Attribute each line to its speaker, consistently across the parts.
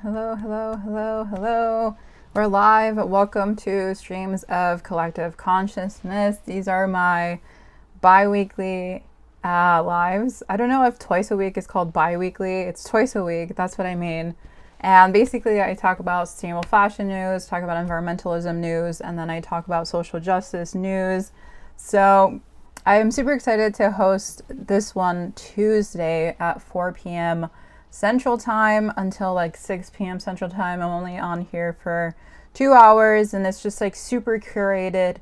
Speaker 1: Hello, hello, hello, hello. We're live. Welcome to Streams of Collective Consciousness. These are my bi-weekly lives. I don't know if twice a week is called bi-weekly. It's twice a week. That's what I mean. And basically, I talk about sustainable fashion news, talk about environmentalism news, and then I talk about social justice news. So I'm super excited to host this one Tuesday at 4 p.m. Central Time until like 6 p.m. Central Time. I'm only on here for 2 hours, and it's just like super curated,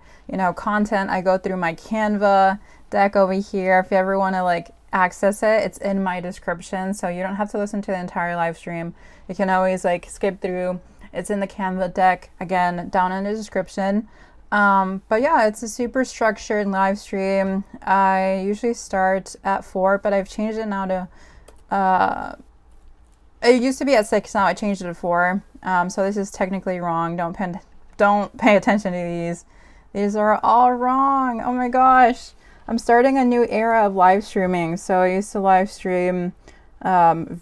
Speaker 1: content. I go through my Canva deck over here. If you ever want to like access it, it's in my description, so you don't have to listen to the entire live stream. You can always like skip through. It's in the Canva deck, again, down in the description. But yeah, it's a super structured live stream. I usually start at 4, but I've changed it now to it used to be at 6, now I changed it to 4. So this is technically wrong. Don't pay attention to these. These are all wrong. Oh my gosh. I'm starting a new era of live streaming. So I used to live stream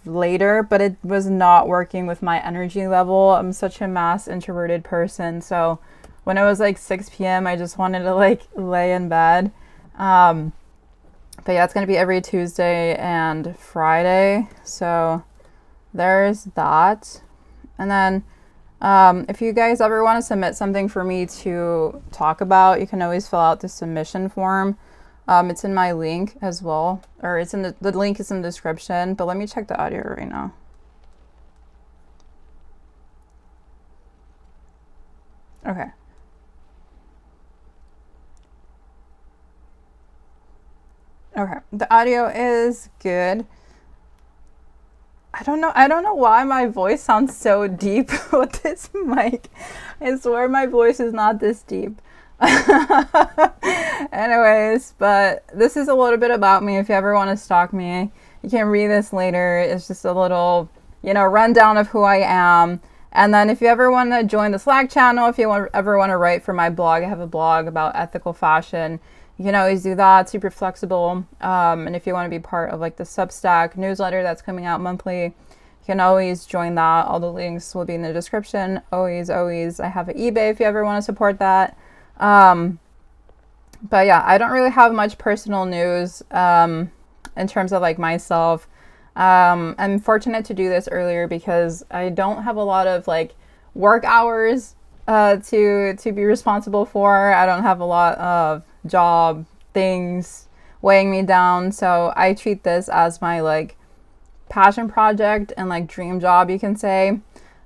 Speaker 1: later, but it was not working with my energy level. I'm such a mass introverted person. So when it was like 6 p.m., I just wanted to like lay in bed. But yeah, it's going to be every Tuesday and Friday. So there's that. And then if you guys ever want to submit something for me to talk about, you can always fill out the submission form. It's in my link as well, or it's in the link is in the description, but let me check the audio right now. Okay. Okay, the audio is good. I don't know why my voice sounds so deep with this mic. I swear my voice is not this deep. Anyways, but this is a little bit about me. If you ever want to stalk me, you can read this later. It's just a little, rundown of who I am. And then if you ever want to join the Slack channel, if you ever want to write for my blog, I have a blog about ethical fashion. You can always do that, super flexible. And if you want to be part of like the Substack newsletter that's coming out monthly, you can always join that. All the links will be in the description. Always, I have an eBay if you ever want to support that. But yeah, I don't really have much personal news in terms of like myself. I'm fortunate to do this earlier because I don't have a lot of like work hours to be responsible for. I don't have a lot of job things weighing me down, so I treat this as my like passion project and like dream job, you can say.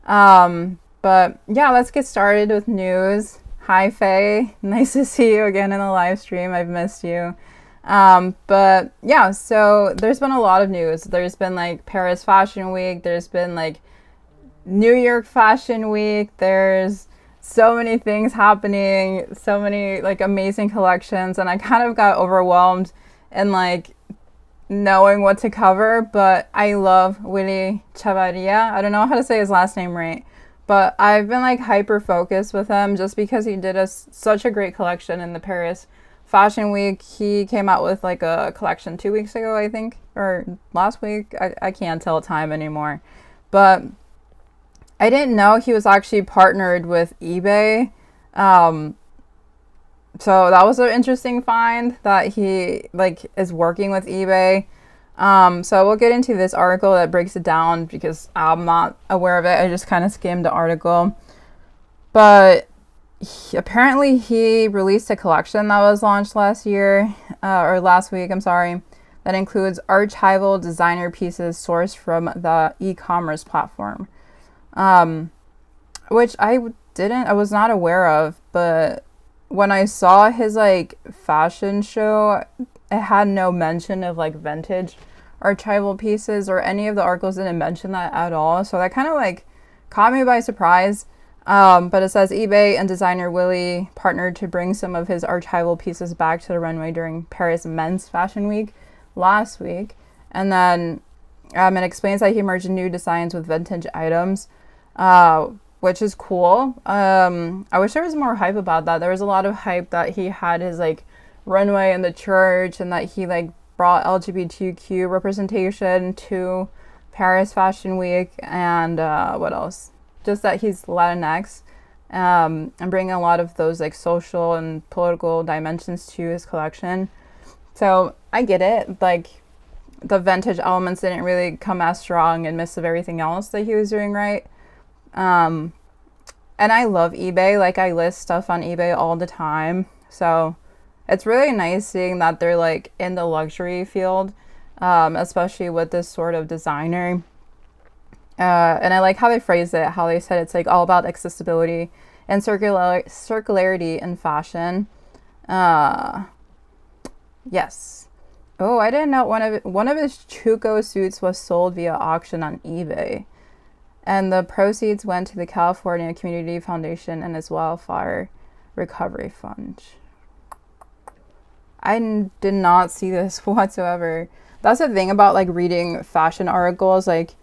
Speaker 1: But yeah, let's get started with news. Hi Faye, nice to see you again in the live stream. I've missed you. But yeah, so there's been a lot of news. There's been like Paris Fashion Week, there's been like New York Fashion Week, there's so many things happening, so many like amazing collections, and I kind of got overwhelmed in like knowing what to cover. But I love Willy Chavarria. I don't know how to say his last name right, but I've been like hyper focused with him just because he did such a great collection in the Paris Fashion Week. He came out with like a collection 2 weeks ago, I think, or last week. I can't tell time anymore, but I didn't know he was actually partnered with eBay. So that was an interesting find that he like is working with eBay. So we'll get into this article that breaks it down because I'm not aware of it. I just kind of skimmed the article. But apparently he released a collection that was launched last year, or last week, I'm sorry, that includes archival designer pieces sourced from the e-commerce platform. Which I was not aware of, but when I saw his like fashion show, it had no mention of like vintage archival pieces, or any of the articles didn't mention that at all. So that kind of like caught me by surprise. But it says eBay and designer Willie partnered to bring some of his archival pieces back to the runway during Paris Men's Fashion Week last week. And then it explains that he merged new designs with vintage items, which is cool. I wish there was more hype about that. There was a lot of hype that he had his like runway in the church and that he like brought LGBTQ representation to Paris Fashion Week, and what else? Just that he's Latinx, and bringing a lot of those like social and political dimensions to his collection. So I get it. Like, the vintage elements didn't really come as strong in midst of everything else that he was doing right. And I love eBay. Like, I list stuff on eBay all the time. So it's really nice seeing that they're like in the luxury field, especially with this sort of designer. And I like how they phrased it, how they said it's like all about accessibility and circularity in fashion. Yes. Oh, I didn't know one of his Chuko suits was sold via auction on eBay. And the proceeds went to the California Community Foundation and its Wildfire Recovery Fund. I did not see this whatsoever. That's the thing about like reading fashion articles. Like,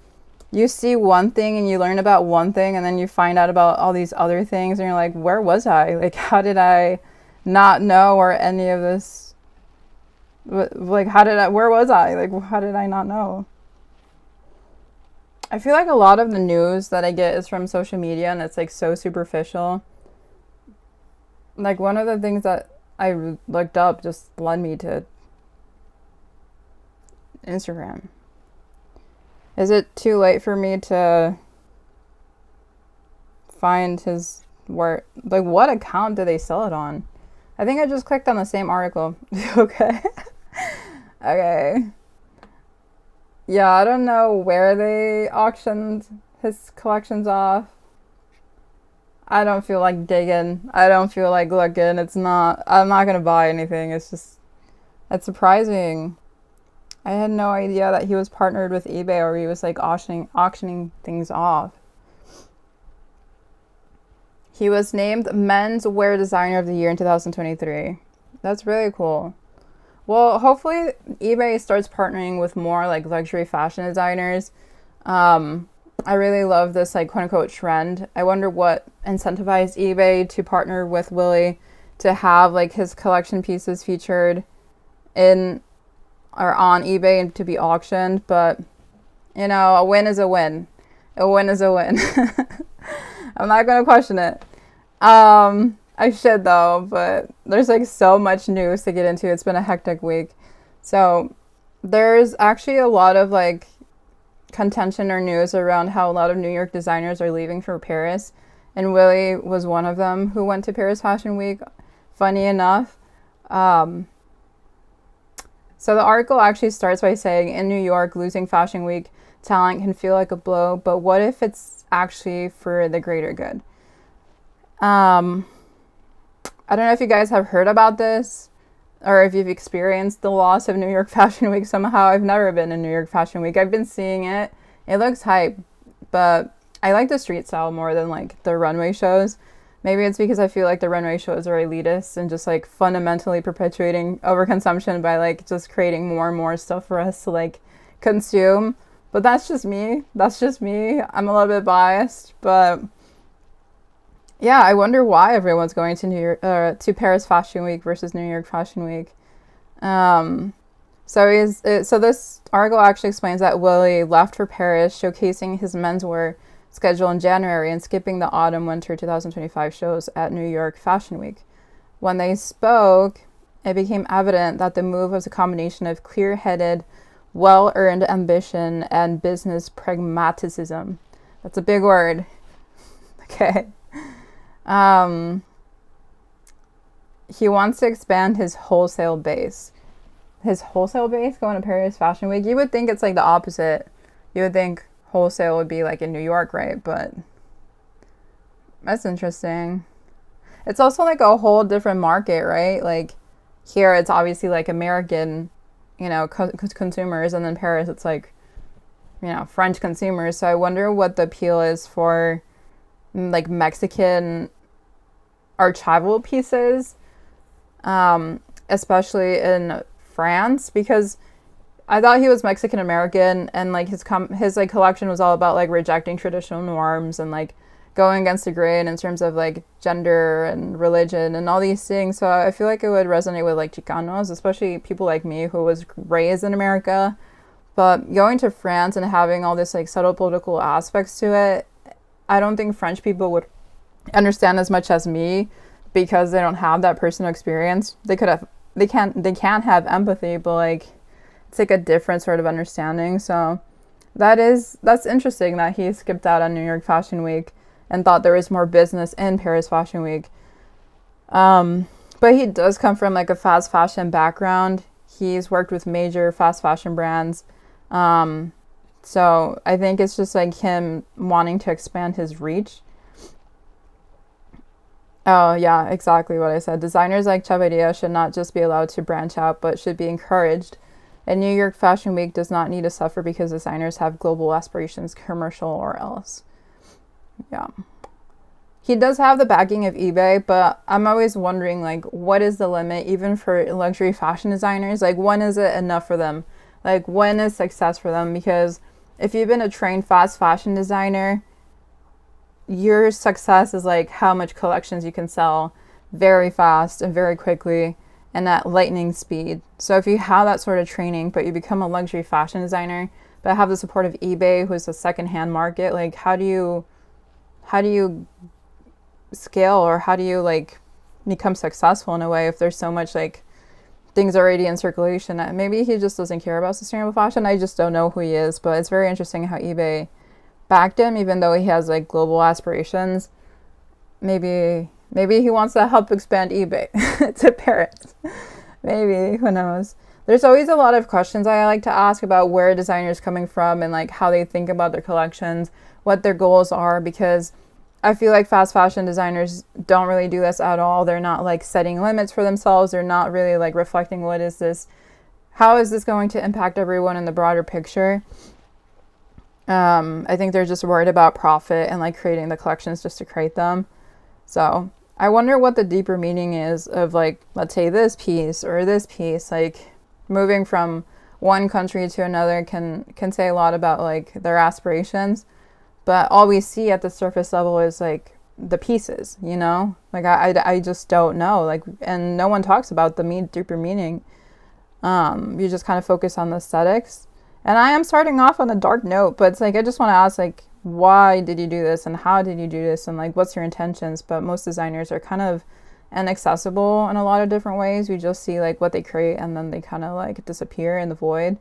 Speaker 1: you see one thing and you learn about one thing, and then you find out about all these other things, and you're like, where was I? Like, how did I not know or any of this? Like, where was I? Like, how did I not know? I feel like a lot of the news that I get is from social media, and it's like so superficial. Like, one of the things that I looked up just led me to Instagram. Is it too late for me to find his work? Like, what account did they sell it on? I think I just clicked on the same article. Okay. Okay. Yeah, I don't know where they auctioned his collections off. I don't feel like digging. I don't feel like looking. I'm not gonna buy anything. It's surprising. I had no idea that he was partnered with eBay, or he was like auctioning things off. He was named Men's Wear Designer of the Year in 2023. That's really cool. Well, hopefully eBay starts partnering with more like luxury fashion designers. I really love this like quote unquote trend. I wonder what incentivized eBay to partner with Willie to have like his collection pieces featured in or on eBay and to be auctioned. But you know, a win is a win. A win is a win. I'm not gonna question it. I should though, but there's like so much news to get into. It's been a hectic week. So there's actually a lot of like contention or news around how a lot of New York designers are leaving for Paris. And Willie was one of them who went to Paris Fashion Week, funny enough. So the article actually starts by saying, in New York, losing Fashion Week talent can feel like a blow, but what if it's actually for the greater good? I don't know if you guys have heard about this or if you've experienced the loss of New York Fashion Week somehow. I've never been in New York Fashion Week. I've been seeing it. It looks hype, but I like the street style more than like the runway shows. Maybe it's because I feel like the runway shows are elitist and just like fundamentally perpetuating overconsumption by like just creating more and more stuff for us to like consume. But that's just me. That's just me. I'm a little bit biased, but yeah, I wonder why everyone's going to to Paris Fashion Week versus New York Fashion Week. So this article actually explains that Willie left for Paris, showcasing his menswear schedule in January and skipping the autumn-winter 2025 shows at New York Fashion Week. When they spoke, it became evident that the move was a combination of clear-headed, well-earned ambition and business pragmatism. That's a big word. Okay. He wants to expand his wholesale base. His wholesale base going to Paris Fashion Week? You would think it's like the opposite. You would think wholesale would be like in New York, right? But that's interesting. It's also like a whole different market, right? Like here it's obviously like American, you know, consumers, and then Paris it's like, you know, French consumers. So I wonder what the appeal is for like Mexican archival pieces, especially in France, because I thought he was Mexican American, and like his like collection was all about like rejecting traditional norms and like going against the grain in terms of like gender and religion and all these things. So I feel like it would resonate with like Chicanos, especially people like me who was raised in America. But going to France and having all this like subtle political aspects to it, I don't think French people would understand as much as me, because they don't have that personal experience. They can't have empathy, but like it's like a different sort of understanding. So that's interesting that he skipped out on New York Fashion Week and thought there was more business in Paris Fashion Week. But he does come from like a fast fashion background. He's worked with major fast fashion brands. So I think it's just like him wanting to expand his reach. Oh yeah, exactly what I said. Designers like Chavarria should not just be allowed to branch out, but should be encouraged. And New York Fashion Week does not need to suffer because designers have global aspirations, commercial or else. Yeah. He does have the backing of eBay, but I'm always wondering, like, what is the limit even for luxury fashion designers? Like, when is it enough for them? Like, when is success for them? Because if you've been a trained fast fashion designer, your success is like how much collections you can sell very fast and very quickly and at lightning speed. So if you have that sort of training, but you become a luxury fashion designer, but have the support of eBay, who's a secondhand market, like how do you scale, or how do you like become successful in a way if there's so much like things already in circulation? Maybe he just doesn't care about sustainable fashion. I just don't know who he is, but it's very interesting how eBay backed him, even though he has like global aspirations. Maybe he wants to help expand eBay to Paris. Maybe, who knows? There's always a lot of questions I like to ask about where a designer is coming from and like how they think about their collections, what their goals are, because I feel like fast fashion designers don't really do this at all. They're not like setting limits for themselves. They're not really like reflecting how is this going to impact everyone in the broader picture. I think they're just worried about profit and like creating the collections just to create them. So I wonder what the deeper meaning is of like, let's say this piece or this piece, like moving from one country to another can say a lot about like their aspirations. But all we see at the surface level is like the pieces, you know, like I just don't know, like, and no one talks about the deeper meaning. You just kind of focus on the aesthetics. And I am starting off on a dark note, but it's like, I just want to ask, like, why did you do this and how did you do this and like, what's your intentions? But most designers are kind of inaccessible in a lot of different ways. We just see like what they create and then they kind of like disappear in the void.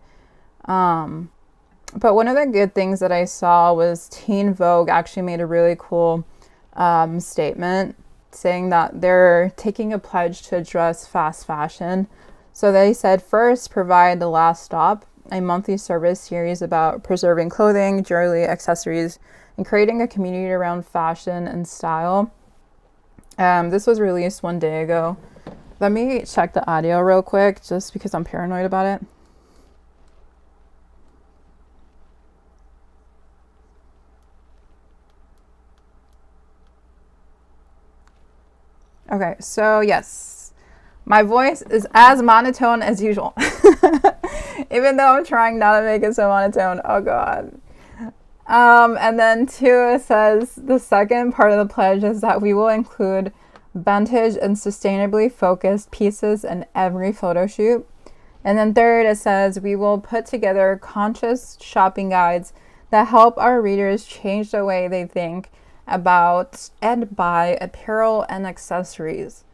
Speaker 1: But one of the good things that I saw was Teen Vogue actually made a really cool statement saying that they're taking a pledge to address fast fashion. So they said, first, provide the last stop, a monthly service series about preserving clothing, jewelry, accessories, and creating a community around fashion and style. This was released 1 day ago. Let me check the audio real quick, just because I'm paranoid about it. Okay, so yes, my voice is as monotone as usual. Even though I'm trying not to make it so monotone. Oh God. And then 2, it says, the second part of the pledge is that we will include vintage and sustainably focused pieces in every photo shoot. And then 3rd, it says, we will put together conscious shopping guides that help our readers change the way they think about and buy apparel and accessories.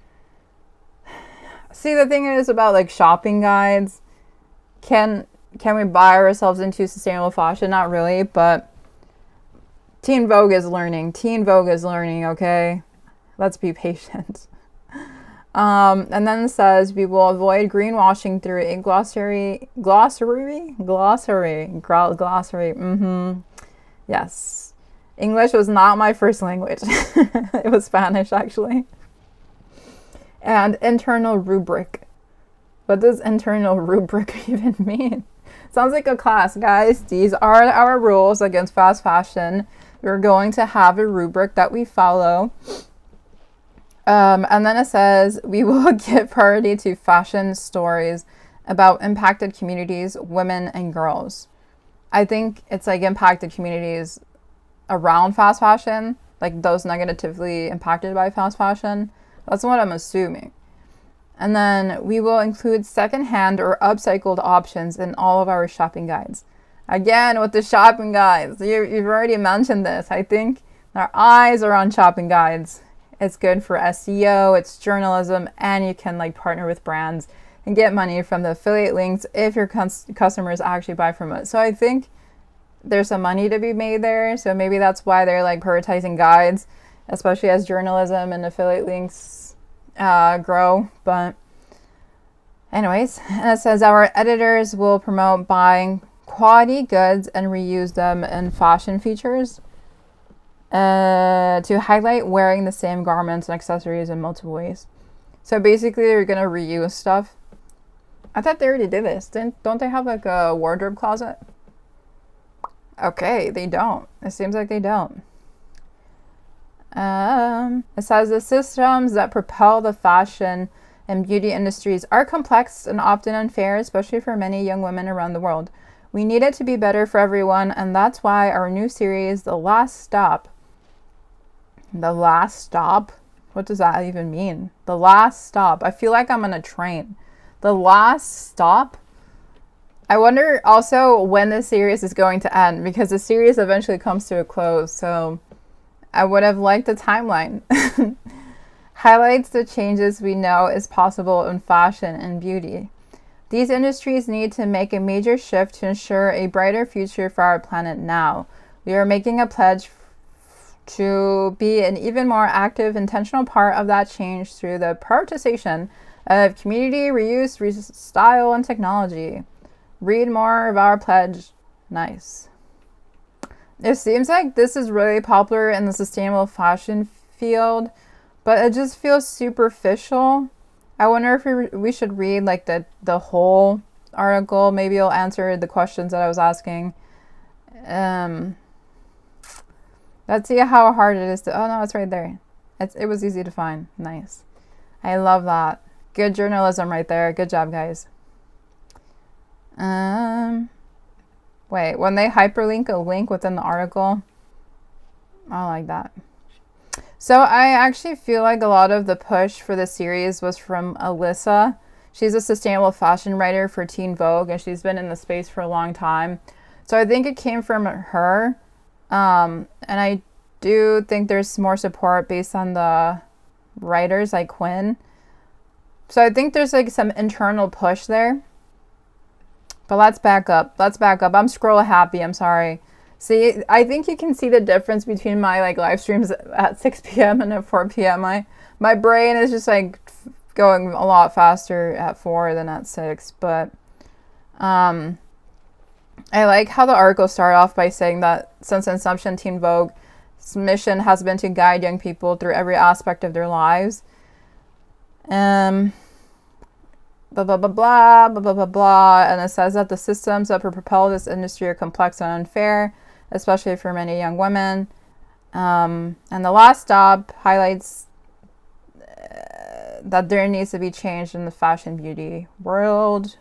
Speaker 1: See, the thing is about like shopping guides, can we buy ourselves into sustainable fashion? Not really, but Teen Vogue is learning. Teen Vogue is learning, okay? Let's be patient. And then it says, we will avoid greenwashing through a glossary. Yes. English was not my first language. It was Spanish, actually. And internal rubric. What does internal rubric even mean? Sounds like a class, guys. These are our rules against fast fashion. We're going to have a rubric that we follow. And then it says, we will give priority to fashion stories about impacted communities, women, and girls. I think it's like impacted communities around fast fashion, like those negatively impacted by fast fashion. That's what I'm assuming. And then we will include secondhand or upcycled options in all of our shopping guides. Again, with the shopping guides. You've already mentioned this. I think our eyes are on shopping guides. It's good for SEO, it's journalism, and you can like partner with brands and get money from the affiliate links if your customers actually buy from it. So I think there's some money to be made there. So maybe that's why they're like prioritizing guides, especially as journalism and affiliate links grow. But anyways, and it says our editors will promote buying quality goods and reuse them in fashion features to highlight wearing the same garments and accessories in multiple ways. So basically they're going to reuse stuff. I thought they already did this. Don't they have like a wardrobe closet? Okay, they don't. It seems like they don't. It says the systems that propel the fashion and beauty industries are complex and often unfair, especially for many young women around the world. We need it to be better for everyone, and that's why our new series, The Last Stop. The Last Stop? What does that even mean? The Last Stop. I feel like I'm on a train. The Last Stop? I wonder also when the series is going to end, because the series eventually comes to a close, so I would have liked a timeline. Highlights the changes we know is possible in fashion and beauty. These industries need to make a major shift to ensure a brighter future for our planet now. We are making a pledge to be an even more active, intentional part of that change through the prioritization of community, reuse, style, and technology. Read more of our pledge. Nice. It seems like this is really popular in the sustainable fashion field, but it just feels superficial. I wonder if we should read like the whole article. Maybe it'll answer the questions that I was asking. Let's see how hard it is to... Oh, no, it's right there. It was easy to find. Nice. I love that. Good journalism right there. Good job, guys. Wait, when they hyperlink a link within the article, I like that. So I actually feel like a lot of the push for the series was from Alyssa. She's a sustainable fashion writer for Teen Vogue, and she's been in the space for a long time. So I think it came from her. And I do think there's more support based on the writers like Quinn. So I think there's like some internal push there. But let's back up. I'm scroll happy. I'm sorry. See, I think you can see the difference between my like live streams at 6 p.m. and at 4 p.m. My brain is just like going a lot faster at 4 than at 6. But I like how the article started off by saying that since inception, Teen Vogue's mission has been to guide young people through every aspect of their lives. Blah, blah, blah, blah, blah, blah, blah, blah. And it says that the systems that propel this industry are complex and unfair, especially for many young women. And the last stop highlights that there needs to be change in the fashion beauty world.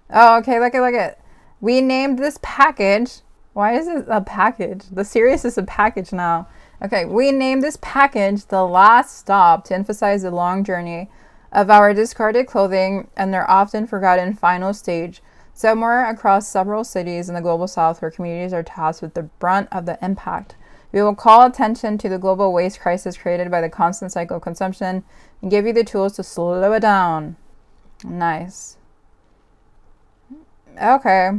Speaker 1: Oh, okay, look at. We named this package. Why is it a package? The series is a package now. Okay, we named this package The Last Stop to emphasize the long journey of our discarded clothing and their often forgotten final stage, somewhere across several cities in the global south where communities are tasked with the brunt of the impact. We will call attention to the global waste crisis created by the constant cycle of consumption and give you the tools to slow it down. Nice. Okay.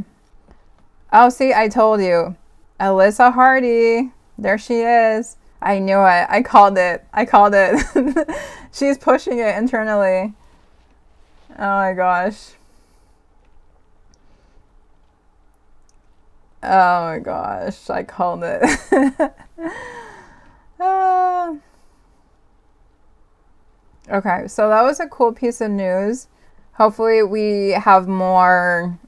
Speaker 1: Oh, see, I told you. Alyssa Hardy. There she is. I knew it. I called it. She's pushing it internally. Oh my gosh. Oh my gosh. I called it. Okay, so that was a cool piece of news. Hopefully we have more,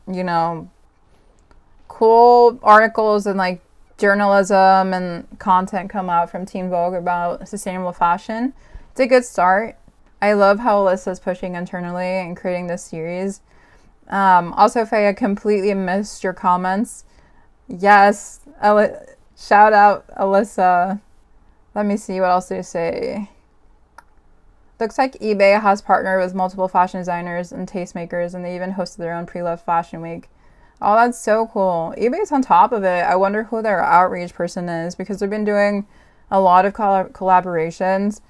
Speaker 1: cool articles and like journalism and content come out from Teen Vogue about sustainable fashion. It's a good start. I love how Alyssa's pushing internally and creating this series. Also, if I completely missed your comments, yes, shout out Alyssa. Let me see, what else do you say? Looks like eBay has partnered with multiple fashion designers and tastemakers, and they even hosted their own pre-loved fashion week. Oh, that's so cool. eBay's on top of it. I wonder who their outreach person is because they've been doing a lot of collaborations.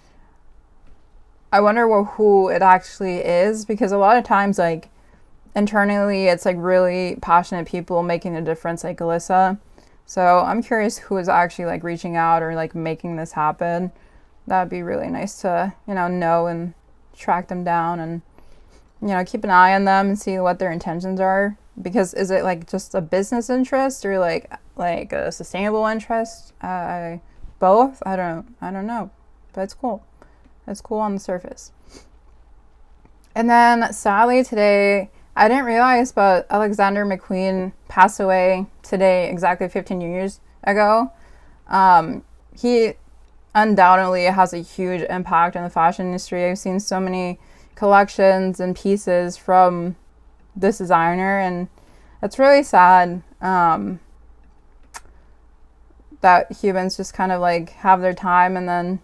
Speaker 1: I wonder who it actually is because a lot of times, like, internally, it's like really passionate people making a difference, like Alyssa. So I'm curious who is actually like reaching out or like making this happen. That'd be really nice to, know and track them down and, keep an eye on them and see what their intentions are. Because is it like just a business interest or like a sustainable interest? Both? I don't know. But it's cool. It's cool on the surface. And then sadly today, I didn't realize, but Alexander McQueen passed away today, exactly 15 years ago. He undoubtedly has a huge impact on the fashion industry. I've seen so many collections and pieces from this designer, and it's really sad that humans just kind of like have their time and then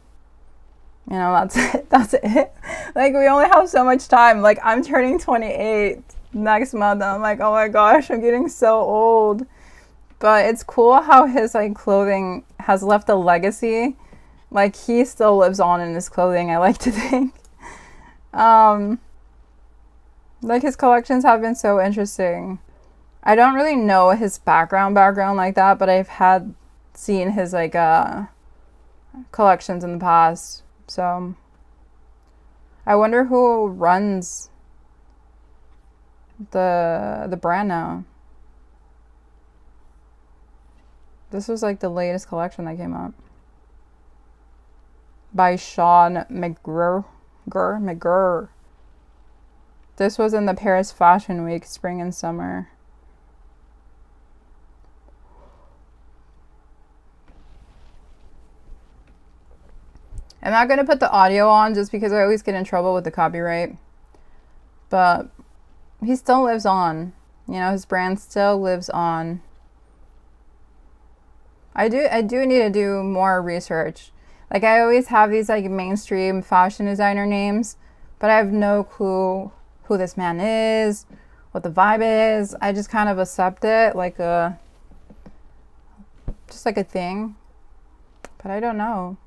Speaker 1: that's it. Like, we only have so much time. Like, I'm turning 28 next month and I'm like, oh my gosh, I'm getting so old. But it's cool how his like clothing has left a legacy. Like, he still lives on in his clothing, I like to think. Like, his collections have been so interesting. I don't really know his background like that, but I've seen his like collections in the past. So I wonder who runs the brand now. This was like the latest collection that came up by Sean McGurr. This was in the Paris Fashion Week, spring and summer. I'm not going to put the audio on just because I always get in trouble with the copyright. But he still lives on. His brand still lives on. I do need to do more research. Like, I always have these like mainstream fashion designer names, but I have no clue who this man is, what the vibe is. I just kind of accept it like just like a thing. But I don't know.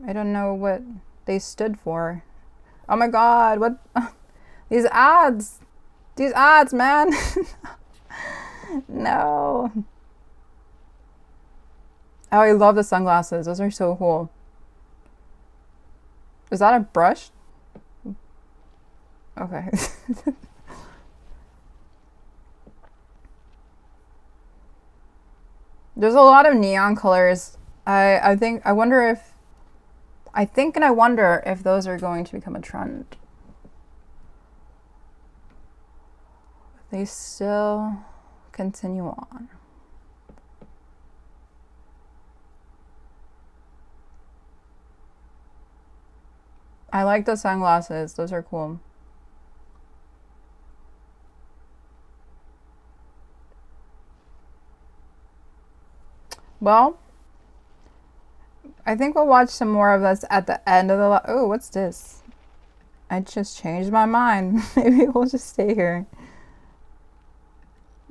Speaker 1: I don't know what they stood for. Oh my god, what? These ads, man. No. Oh, I love the sunglasses. Those are so cool. Is that a brush? Okay. There's a lot of neon colors. I wonder if those are going to become a trend. They still continue on. I like the sunglasses. Those are cool. Well, I think we'll watch some more of this at the end of the oh, what's this? I just changed my mind. Maybe we'll just stay here.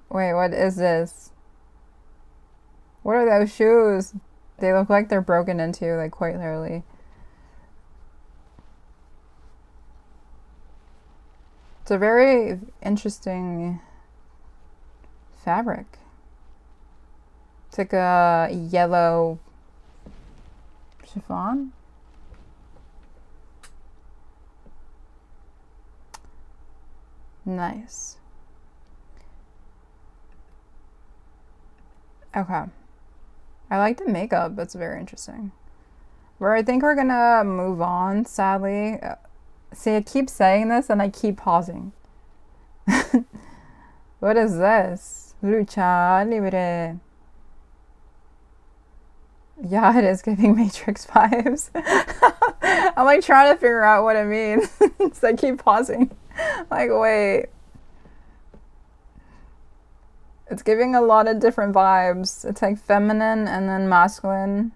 Speaker 1: Wait, what is this? What are those shoes? They look like they're broken into, like, quite literally. It's a very interesting fabric. It's like a yellow chiffon. Nice. Okay. I like the makeup. That's very interesting. Where I think we're gonna move on, sadly. See, I keep saying this and I keep pausing. What is this? Lucha Libre. Yeah, it is giving Matrix vibes. I'm like trying to figure out what it means. So I keep pausing. Like, wait. It's giving a lot of different vibes. It's like feminine and then masculine.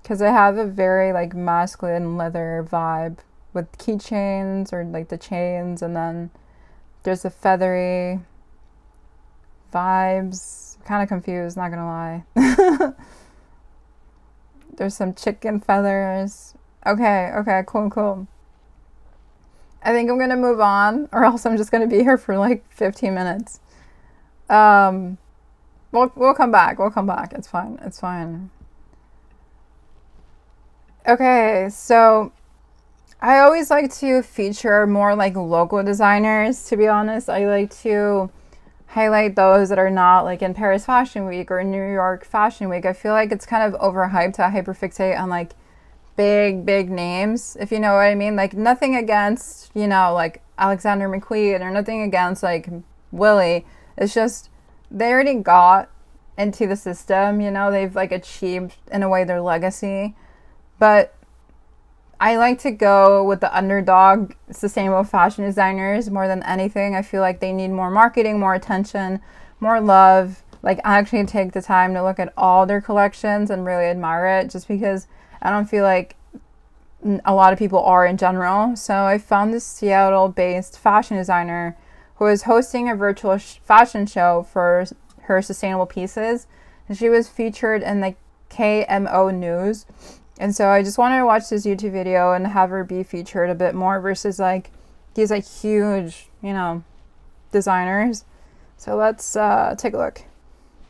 Speaker 1: Because I have a very like masculine leather vibe with keychains or like the chains, and then there's a feathery vibes. Kind of confused, not gonna lie. There's some chicken feathers. Okay, cool. I think I'm gonna move on, or else I'm just gonna be here for like 15 minutes. We'll come back. It's fine. Okay, so I always like to feature more like local designers, to be honest. I like to highlight those that are not like in Paris Fashion Week or New York Fashion Week. I feel like it's kind of overhyped to hyperfixate on like big names, if you know what I mean. Like nothing against, you know, like Alexander McQueen, or nothing against like Willie. It's just they already got into the system, you know, they've like achieved in a way their legacy. But I like to go with the underdog sustainable fashion designers more than anything. I feel like they need more marketing, more attention, more love. Like I actually take the time to look at all their collections and really admire it, just because I don't feel like a lot of people are in general. So I found this Seattle-based fashion designer who was hosting a virtual fashion show for her sustainable pieces. And she was featured in the KMO News. And so I just wanted to watch this YouTube video and have her be featured a bit more versus like these like huge, you know, designers. So let's take a look.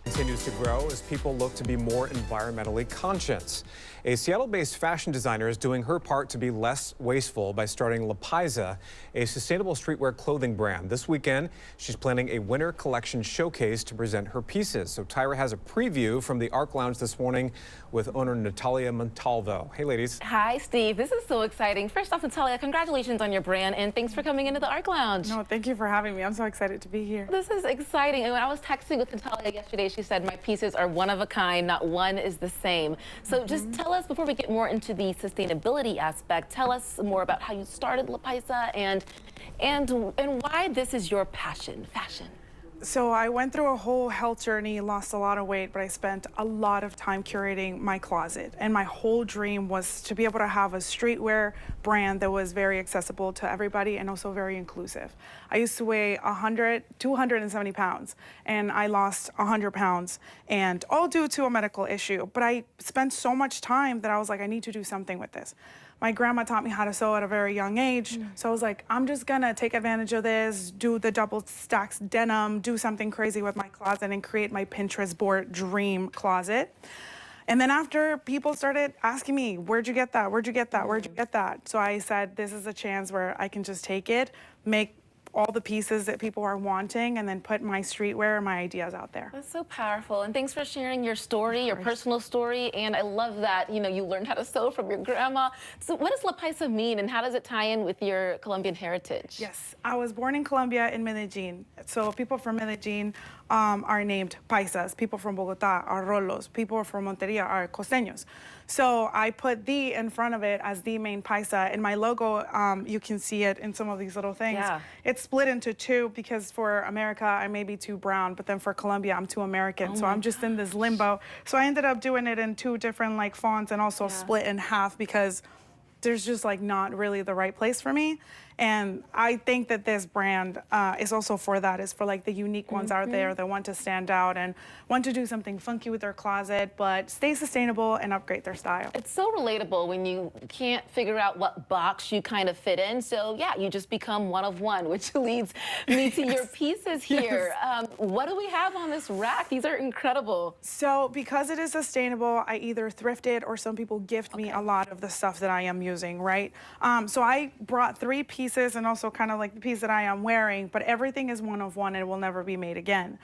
Speaker 2: Continues to grow as people look to be more environmentally conscious. A Seattle-based fashion designer is doing her part to be less wasteful by starting La Paisa, a sustainable streetwear clothing brand. This weekend, she's planning a winter collection showcase to present her pieces. So Tyra has a preview from the Arc Lounge this morning with owner Natalia Montalvo. Hey, ladies.
Speaker 3: Hi, Steve. This is so exciting. First off, Natalia, congratulations on your brand, and thanks for coming into the Arc Lounge.
Speaker 4: No, thank you for having me. I'm so excited to be here.
Speaker 3: This is exciting. And when I was texting with Natalia yesterday, she said my pieces are one of a kind, not one is the same. So just tell us, before we get more into the sustainability aspect, tell us more about how you started La Paisa and why this is your passion, fashion.
Speaker 4: So I went through a whole health journey, lost a lot of weight, but I spent a lot of time curating my closet. And my whole dream was to be able to have a streetwear brand that was very accessible to everybody and also very inclusive. I used to weigh 270 pounds, and I lost 100 pounds, and all due to a medical issue. But I spent so much time that I was like, I need to do something with this. My grandma taught me how to sew at a very young age. So I was like, I'm just gonna take advantage of this, do the double stacks denim, do something crazy with my closet and create my Pinterest board dream closet. And then after, people started asking me, where'd you get that? Where'd you get that? Where'd you get that? So I said, this is a chance where I can just take it, make all the pieces that people are wanting, and then put my streetwear and my ideas out there.
Speaker 3: That's so powerful, and thanks for sharing your story, your personal story, and I love that, you know, you learned how to sew from your grandma. So what does La Paisa mean, and how does it tie in with your Colombian heritage?
Speaker 4: Yes, I was born in Colombia, in Medellin. So people from Medellin are named Paisas. People from Bogota are Rolos. People from Monteria are Costeños. So I put the in front of it as the main Paisa. In my logo, you can see it in some of these little things.
Speaker 3: Yeah.
Speaker 4: It's split into two because for America, I may be too brown, but then for Colombia, I'm too American. So I'm just in this limbo. So I ended up doing it in two different like fonts and also split in half because there's just like not really the right place for me. And I think that this brand is also for that, is for like the unique ones out there that want to stand out and want to do something funky with their closet, but stay sustainable and upgrade their style.
Speaker 3: It's so relatable when you can't figure out what box you kind of fit in. So yeah, you just become one of one, which leads me to your pieces here. What do we have on this rack? These are incredible.
Speaker 4: So because it is sustainable, I either thrifted or some people gift me a lot of the stuff that I am using, right? So I brought 3 pieces and also kind of like the piece that I am wearing, but everything is one of one and will never be made again.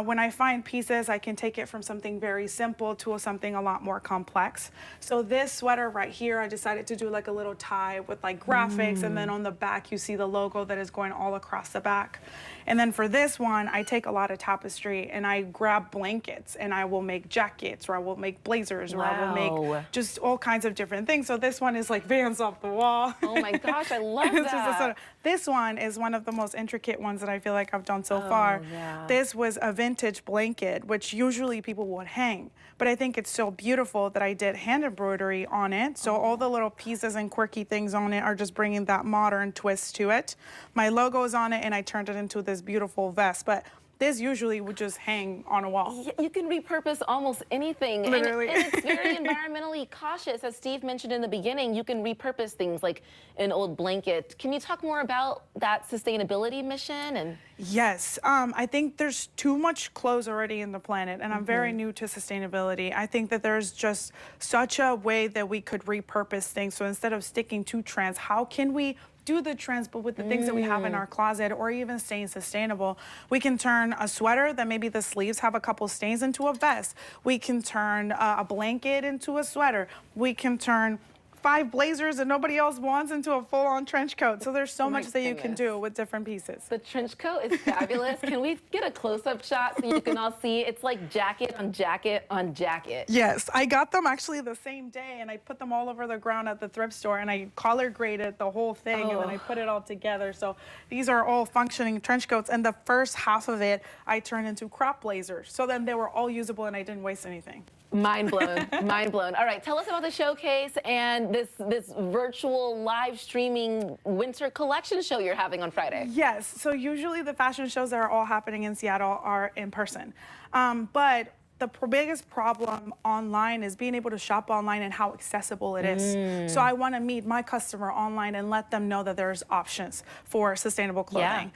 Speaker 4: When I find pieces, I can take it from something very simple to something a lot more complex. So this sweater right here, I decided to do like a little tie with like graphics, and then on the back you see the logo that is going all across the back. And then for this one, I take a lot of tapestry and I grab blankets and I will make jackets, or I will make blazers, or I will make just all kinds of different things. So this one is like Vans off the wall.
Speaker 3: Oh my gosh, I love that.
Speaker 4: This one is one of the most intricate ones that I feel like I've done so far.
Speaker 3: Yeah.
Speaker 4: This was a vintage blanket, which usually people would hang. But I think it's so beautiful that I did hand embroidery on it. So all the little pieces and quirky things on it are just bringing that modern twist to it. My logo is on it, and I turned it into this beautiful vest. But this usually would just hang on a wall.
Speaker 3: You can repurpose almost anything.
Speaker 4: Literally.
Speaker 3: And it's very environmentally cautious. As Steve mentioned in the beginning, you can repurpose things like an old blanket. Can you talk more about that sustainability mission? And
Speaker 4: Yes, I think there's too much clothes already in the planet, and I'm very new to sustainability. I think that there's just such a way that we could repurpose things. So instead of sticking to trends, how can we do the trends, but with the things that we have in our closet, or even staying sustainable? We can turn a sweater that maybe the sleeves have a couple stains into a vest. We can turn a blanket into a sweater. We can turn 5 blazers that nobody else wants into a full-on trench coat. So there's so much that you can do with different pieces.
Speaker 3: the trench coat is fabulous. Can we get a close-up shot so you can all see? It's like jacket on jacket on jacket.
Speaker 4: Yes, I got them actually the same day, and I put them all over the ground at the thrift store, and I color graded the whole thing, and then I put it all together. So these are all functioning trench coats, and the first half of it I turned into crop blazers. So then they were all usable, and I didn't waste anything.
Speaker 3: Mind blown, mind blown. All right, tell us about the showcase and this virtual live streaming winter collection show you're having on Friday.
Speaker 4: Yes, so usually the fashion shows that are all happening in Seattle are in person. But the biggest problem online is being able to shop online and how accessible it is. So I want to meet my customer online and let them know that there's options for sustainable clothing.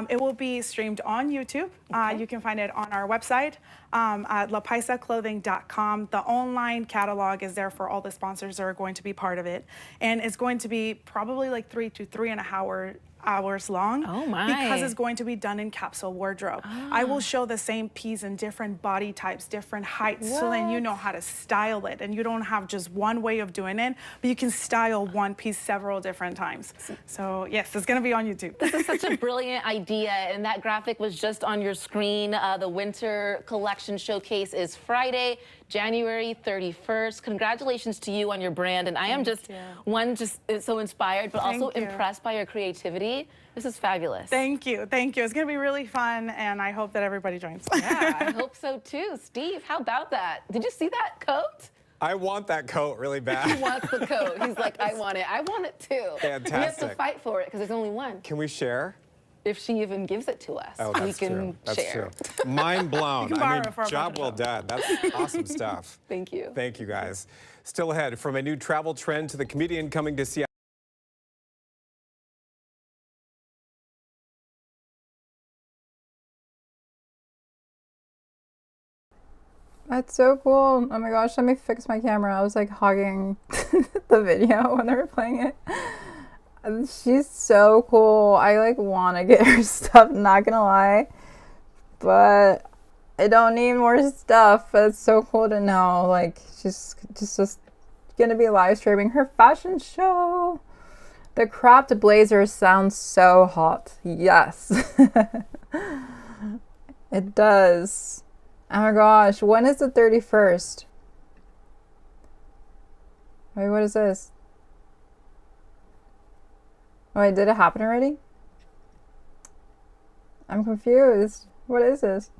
Speaker 4: It will be streamed on YouTube. You can find it on our website at lapaisaclothing.com. The online catalog is there for all the sponsors that are going to be part of it. And it's going to be probably like 3 to 3.5 hours long.
Speaker 3: Oh my.
Speaker 4: Because it's going to be done in capsule wardrobe. I will show the same piece in different body types, different heights, so then you know how to style it, and you don't have just one way of doing it, but you can style one piece several different times. So yes, it's going to be on YouTube.
Speaker 3: This is such a brilliant idea, and that graphic was just on your screen. The winter collection showcase is Friday, January 31st. Congratulations to you on your brand, and I am just so inspired, but also impressed by your creativity. This is fabulous.
Speaker 4: Thank you, thank you. It's going to be really fun, and I hope that everybody joins.
Speaker 3: Yeah, I hope so too. Steve, how about that? Did you see that coat?
Speaker 2: I want that coat really bad.
Speaker 3: He wants the coat. He's like, I want it. I want it too.
Speaker 2: Fantastic.
Speaker 3: We have to fight for it because there's only one.
Speaker 2: Can we share?
Speaker 3: If she even gives it to us,
Speaker 2: Oh,
Speaker 3: we
Speaker 2: that's
Speaker 3: can
Speaker 2: true. That's
Speaker 3: share.
Speaker 2: true. Mind blown.
Speaker 4: You can borrow it for a
Speaker 2: job
Speaker 4: bunch
Speaker 2: well
Speaker 4: of
Speaker 2: done. That's awesome stuff.
Speaker 3: Thank you.
Speaker 2: Thank you, guys. Still ahead, from a new travel trend to the comedian coming to Seattle.
Speaker 1: That's so cool. Oh my gosh, let me fix my camera. I was like hogging the video when they were playing it. She's so cool. I like want to get her stuff, not gonna lie. But I don't need more stuff. But it's so cool to know. Like, she's just gonna be live streaming her fashion show. The cropped blazer sounds so hot. Yes. It does. Oh my gosh, when is the 31st? Wait, what is this? Wait, did it happen already? I'm confused. What is this?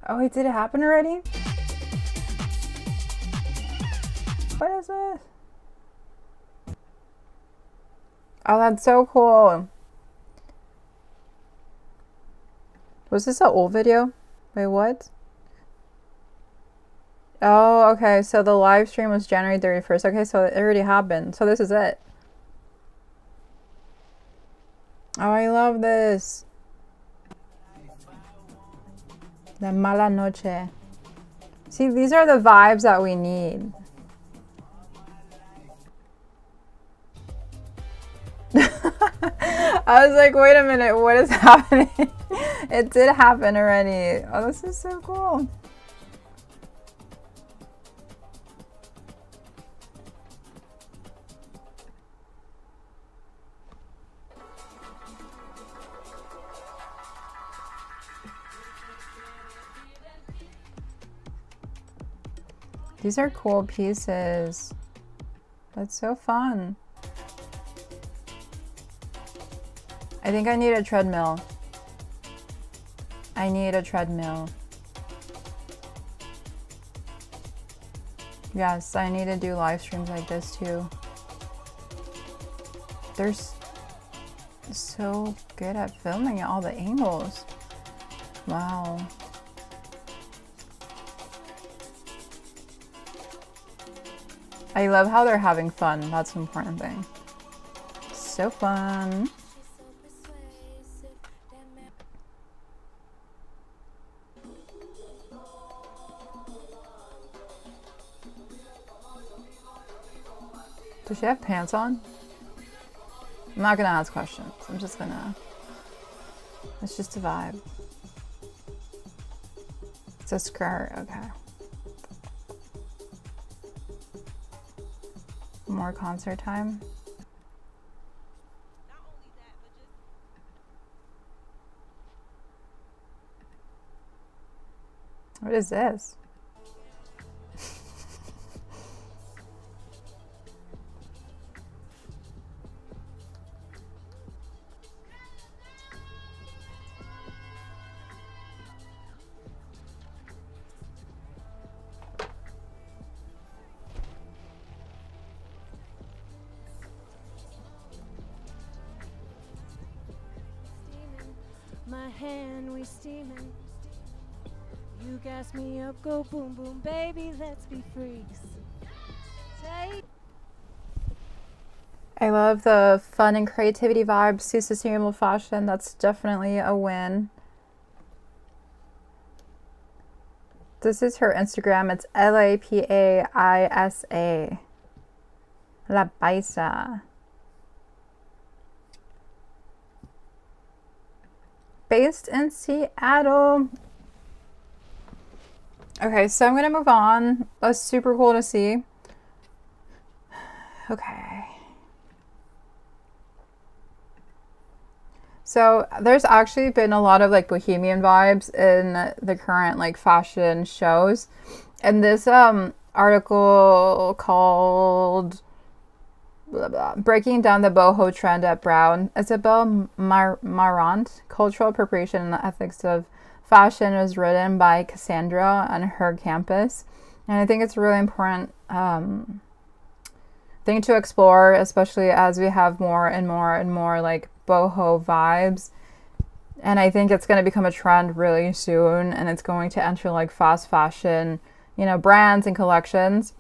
Speaker 1: Oh wait, did it happen already? What is this? Oh, that's so cool. Was this an old video? Wait, what? Oh, okay. So the live stream was January 31st. Okay, so it already happened. So this is it. Oh, I love this. La mala noche. See, these are the vibes that we need. I was like, wait a minute, what is happening? It did happen already. Oh, this is so cool. These are cool pieces. That's so fun. I think I need a treadmill. I need a treadmill. Yes, I need to do live streams like this too. so good at filming all the angles. Wow. I love how they're having fun. That's the important thing. So fun. Does she have pants on? I'm not gonna ask questions. I'm just gonna... It's just a vibe. It's a skirt, okay. More concert time. What is this?
Speaker 5: My hand, we steaming. You gas me up, go boom boom, baby, let's be freaks. Take
Speaker 1: I love the fun and creativity vibes to sustainable fashion. That's definitely a win. This is her Instagram. It's LAPAISA. La Paisa. Based in Seattle. Okay, so I'm gonna move on. That's super cool to see. Okay. So there's actually been a lot of like bohemian vibes in the current like fashion shows. And this article called blah, blah, Breaking Down the Boho Trend at Brown, ISABEL MARANT, Cultural Appropriation and the Ethics of Fashion, was written by Cassandra on her campus. And I think it's a really important thing to explore, especially as we have more and more and more like boho vibes. And I think it's going to become a trend really soon, and it's going to enter like fast fashion, you know, brands and collections.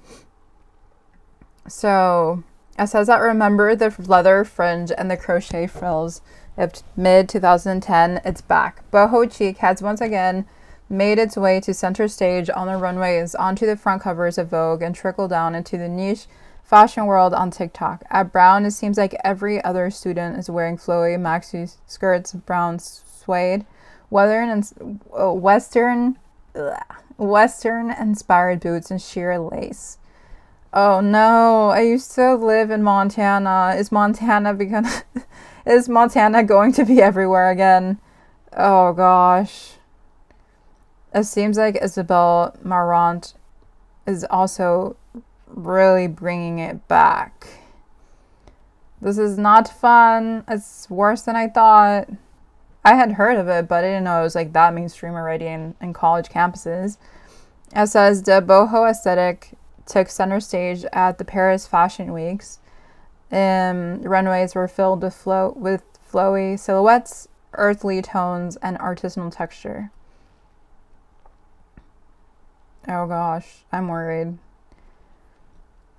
Speaker 1: So it says that remember the leather fringe and the crochet frills of mid 2010, it's back. Boho chic has once again made its way to center stage on the runways, onto the front covers of Vogue, and trickled down into the niche fashion world on TikTok. At Brown, it seems like every other student is wearing flowy maxi skirts, brown suede, Western inspired boots, and sheer lace. Oh no, I used to live in Montana. Is Montana going to be everywhere again? Oh gosh. It seems like ISABEL MARANT is also really bringing it back. This is not fun. It's worse than I thought. I had heard of it, but I didn't know it was like that mainstream already in college campuses. It says the boho aesthetic took center stage at the Paris Fashion Weeks. Runways were filled with flowy silhouettes, earthly tones, and artisanal texture. Oh gosh, I'm worried.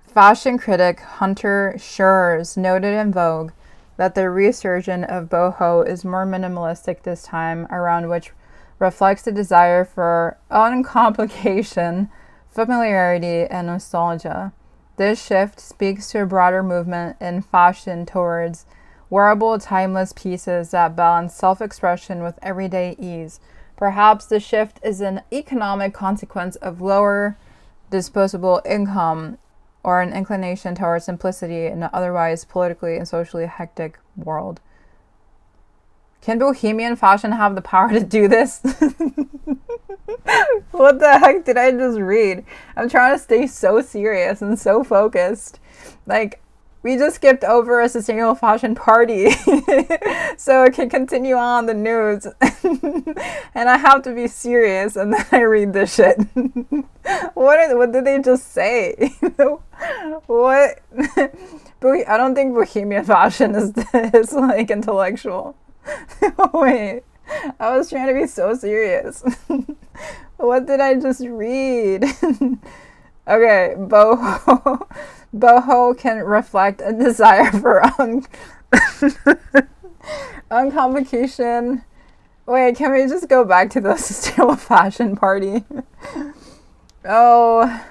Speaker 1: Fashion critic Hunter Schurz noted in Vogue that the resurgence of boho is more minimalistic this time around, which reflects the desire for uncomplication, familiarity, and nostalgia. This shift speaks to a broader movement in fashion towards wearable, timeless pieces that balance self-expression with everyday ease. Perhaps the shift is an economic consequence of lower disposable income, or an inclination towards simplicity in an otherwise politically and socially hectic world. Can bohemian fashion have the power to do this? What the heck did I just read? I'm trying to stay so serious and so focused. Like, we just skipped over a sustainable fashion party so it can continue on the news. And I have to be serious, and then I read this shit. What did they just say? What? I don't think bohemian fashion is like intellectual. Wait, I was trying to be so serious. What did I just read? Okay, boho can reflect a desire for uncomplication. Wait, can we just go back to the sustainable fashion party? Oh,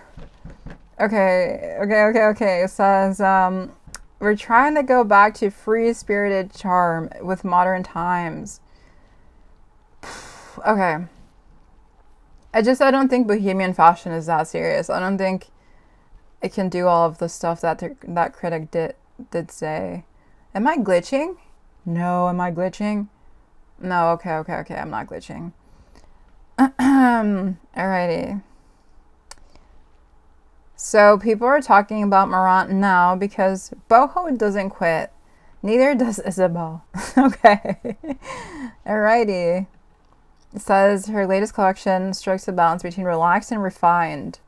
Speaker 1: okay. It says, we're trying to go back to free-spirited charm with modern times. Okay. I don't think bohemian fashion is that serious. I don't think it can do all of the stuff that that critic did say. Am I glitching? No, am I glitching? No, okay, I'm not glitching. Alrighty. So people are talking about MARANT now because Boho doesn't quit. Neither does ISABEL. Okay. Alrighty. It says her latest collection strikes a balance between relaxed and refined.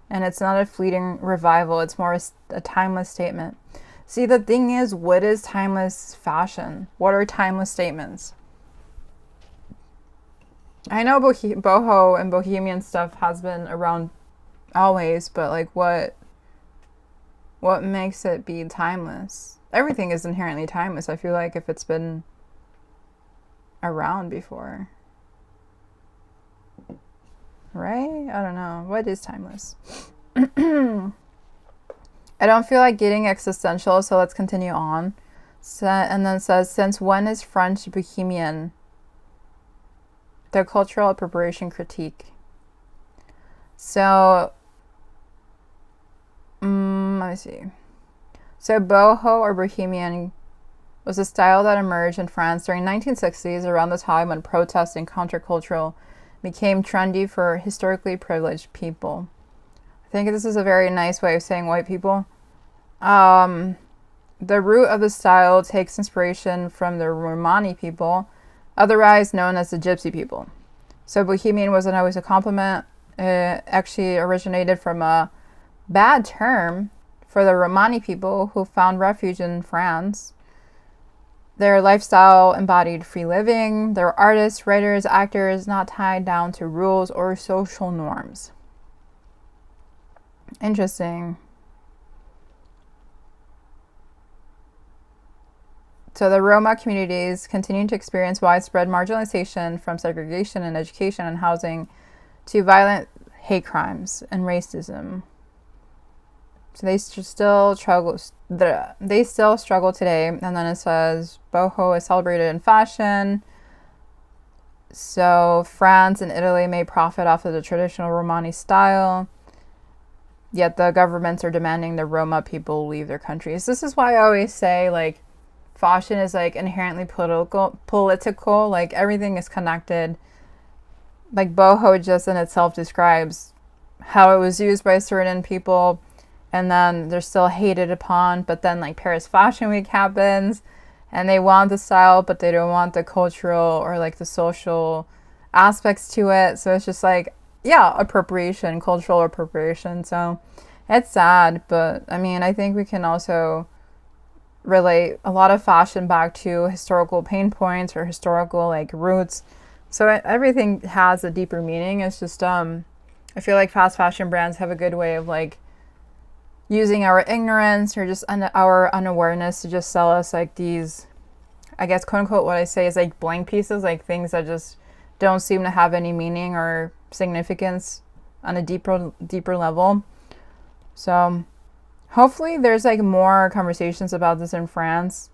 Speaker 1: And it's not a fleeting revival. It's more a timeless statement. See, the thing is, what is timeless fashion? What are timeless statements? I know boho and bohemian stuff has been around always, but like what makes it be timeless? Everything is inherently timeless. I feel like if it's been around before. Right? I don't know. What is timeless? I don't feel like getting existential, so let's continue on. And then it says, since when is French bohemian? The cultural appropriation critique. So, let me see. So boho or bohemian was a style that emerged in France during 1960s, around the time when protest and countercultural became trendy for historically privileged people. I think this is a very nice way of saying white people. The root of the style takes inspiration from the Romani people, otherwise known as the Gypsy people. So bohemian wasn't always a compliment. It actually originated from a bad term for the Romani people who found refuge in France. Their lifestyle embodied free living. They were artists, writers, actors, not tied down to rules or social norms. Interesting. So the Roma communities continue to experience widespread marginalization, from segregation in education and housing to violent hate crimes and racism. So they still struggle. They still struggle today. And then it says boho is celebrated in fashion. So France and Italy may profit off of the traditional Romani style, yet the governments are demanding the Roma people leave their countries. This is why I always say, like, fashion is like inherently political. Like, everything is connected. Like, boho just in itself describes how it was used by certain people, and then they're still hated upon. But then, like, Paris Fashion Week happens, and they want the style, but they don't want the cultural or like the social aspects to it. So it's just like, yeah, appropriation, cultural appropriation. So it's sad, but I mean, I think we can also relate a lot of fashion back to historical pain points or historical like roots. So everything has a deeper meaning. It's just I feel like fast fashion brands have a good way of like using our ignorance or just our unawareness to just sell us like these, I guess, quote unquote, what I say is like blank pieces, like things that just don't seem to have any meaning or significance on a deeper level. So hopefully there's like more conversations about this in France.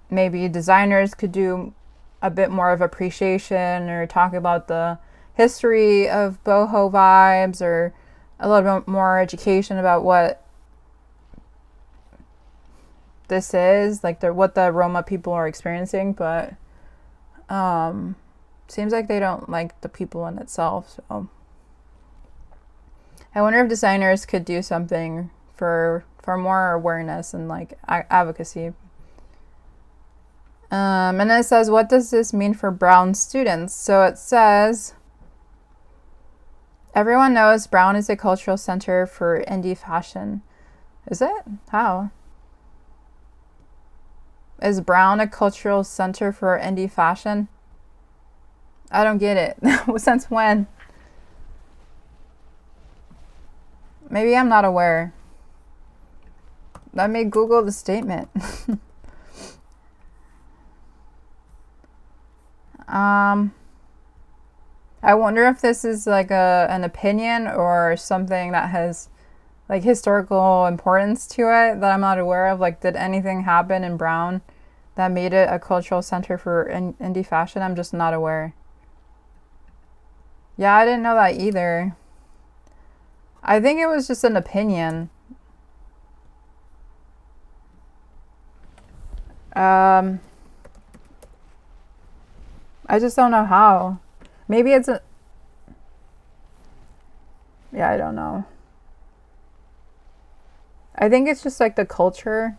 Speaker 1: Maybe designers could do a bit more of appreciation or talk about the history of boho vibes, or a little bit more education about what this is, like what the Roma people are experiencing. But seems like they don't like the people in itself. So I wonder if designers could do something for more awareness and like advocacy. And then it says, what does this mean for brown students? So it says, everyone knows Brown is a cultural center for indie fashion. Is it? How? Is brown a cultural center for indie fashion? I don't get it. Since when? Maybe I'm not aware. Let me Google the statement. I wonder if this is like an opinion or something that has like historical importance to it that I'm not aware of. Like, did anything happen in Brown that made it a cultural center for indie fashion? I'm just not aware. Yeah, I didn't know that either. I think it was just an opinion. I just don't know how. Maybe it's a... Yeah, I don't know. I think it's just like the culture.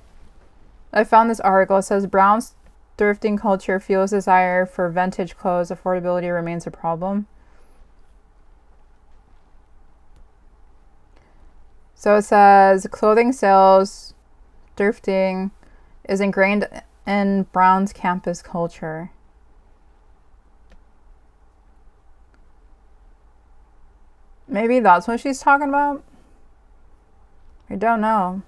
Speaker 1: I found this article. It says Brown's thrifting culture fuels desire for vintage clothes. Affordability remains a problem. So it says clothing sales, thrifting is ingrained in Brown's campus culture. Maybe that's what she's talking about? I don't know.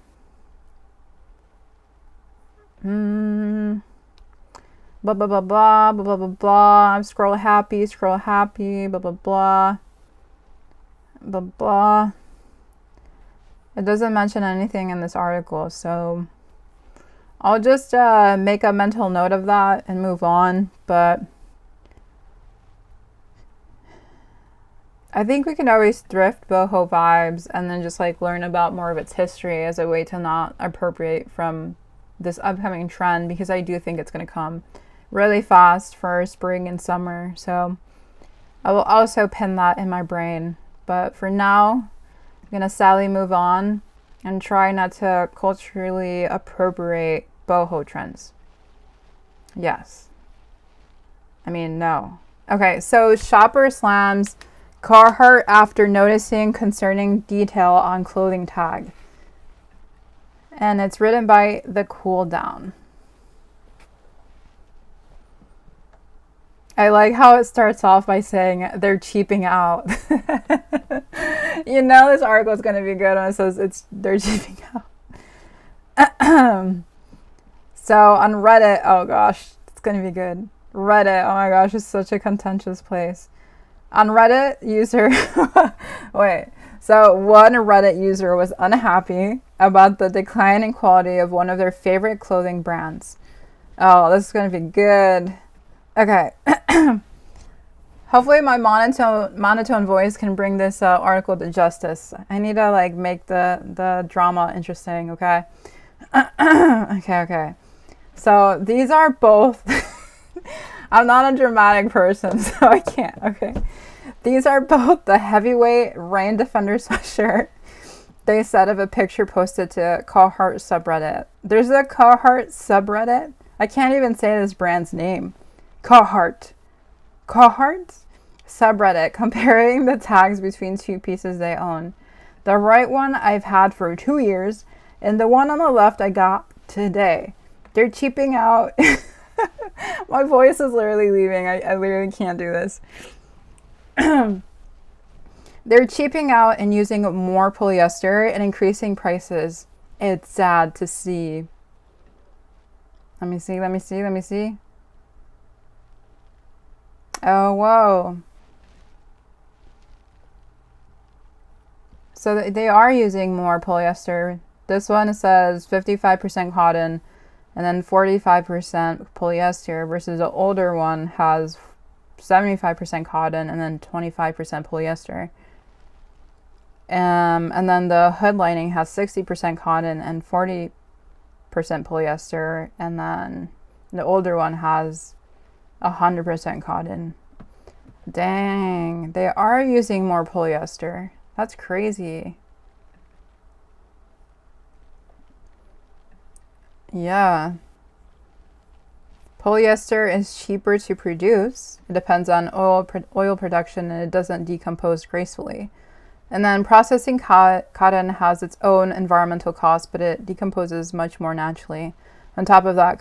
Speaker 1: Blah, blah, blah, blah, blah, blah, blah, blah. I'm scroll happy, blah, blah, blah. Blah, blah. It doesn't mention anything in this article, so I'll just make a mental note of that and move on. But I think we can always thrift boho vibes and then just like learn about more of its history as a way to not appropriate from this upcoming trend, because I do think it's going to come really fast for spring and summer. So I will also pin that in my brain. But for now, I'm going to sadly move on and try not to culturally appropriate boho trends. Yes. I mean, no. Okay, so shopper slams Carhartt after noticing concerning detail on clothing tag. And it's written by The Cool Down. I like how it starts off by saying they're cheaping out. You know this article is going to be good when it says they're cheaping out. So on Reddit, oh gosh, it's going to be good. Reddit, oh my gosh, it's such a contentious place. On Reddit, user, wait, so one Reddit user was unhappy about the decline in quality of one of their favorite clothing brands. Oh, this is going to be good. Okay. Hopefully my monotone voice can bring this article to justice. I need to like make the drama interesting, okay? Okay. So these are both... I'm not a dramatic person, so I can't, okay? These are both the heavyweight Rain Defender sweatshirt they said of a picture posted to Carhartt subreddit. There's a Carhartt subreddit? I can't even say this brand's name. Carhartt subreddit comparing the tags between two pieces they own. The right one I've had for 2 years, and the one on the left I got today. They're cheaping out. My voice is literally leaving. I literally can't do this. They're cheaping out and using more polyester and increasing prices. It's sad to see. Let me see. Oh, whoa. So they are using more polyester. This one says 55% cotton and then 45% polyester, versus the older one has 75% cotton and then 25% polyester. And then the hood lining has 60% cotton and 40% polyester, and then the older one has 100% cotton. Dang, they are using more polyester. That's crazy. Yeah. Polyester is cheaper to produce. It depends on oil production, and it doesn't decompose gracefully. And then processing cotton has its own environmental costs, but it decomposes much more naturally. On top of that,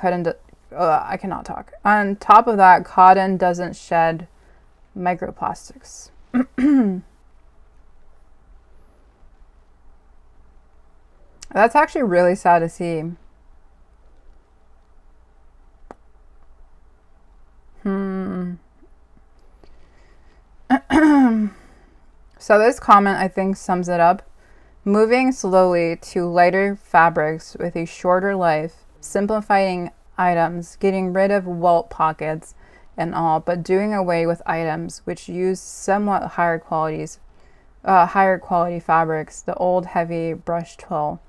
Speaker 1: I cannot talk. On top of that, cotton doesn't shed microplastics. That's actually really sad to see. So this comment, I think, sums it up. Moving slowly to lighter fabrics with a shorter life, simplifying items, getting rid of welt pockets and all, but doing away with items which use somewhat higher quality fabrics, the old heavy brush twill.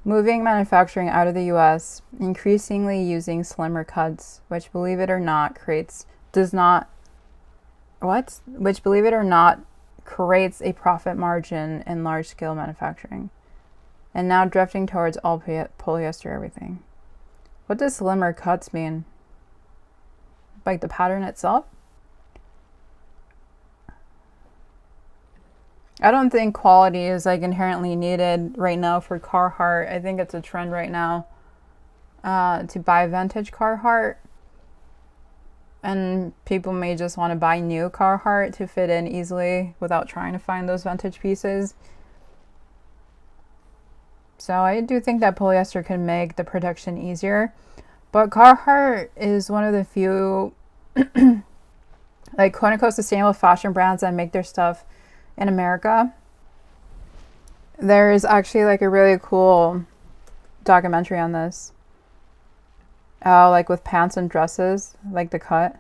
Speaker 1: Moving manufacturing out of the US, increasingly using slimmer cuts, which, believe it or not, creates a profit margin in large-scale manufacturing. And now drifting towards all polyester everything. What does slimmer cuts mean? Like the pattern itself? I don't think quality is like inherently needed right now for Carhartt. I think it's a trend right now to buy vintage Carhartt. And people may just want to buy new Carhartt to fit in easily without trying to find those vintage pieces. So I do think that polyester can make the production easier. But Carhartt is one of the few like quote-unquote sustainable fashion brands that make their stuff in America. There's actually like a really cool documentary on this. Oh, like with pants and dresses, like the cut.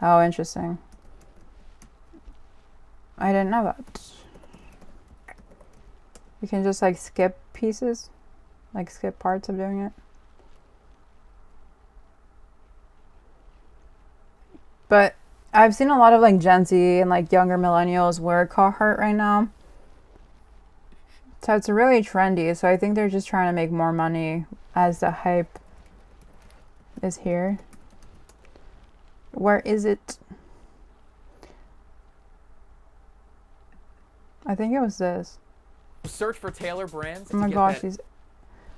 Speaker 1: Oh, interesting. I didn't know that. You can just like skip pieces, like skip parts of doing it. But I've seen a lot of like Gen Z and like younger millennials wear Carhartt right now. So it's really trendy. So I think they're just trying to make more money as the hype is here. Where is it? I think it was this.
Speaker 6: Search for Taylor brands.
Speaker 1: Oh my gosh,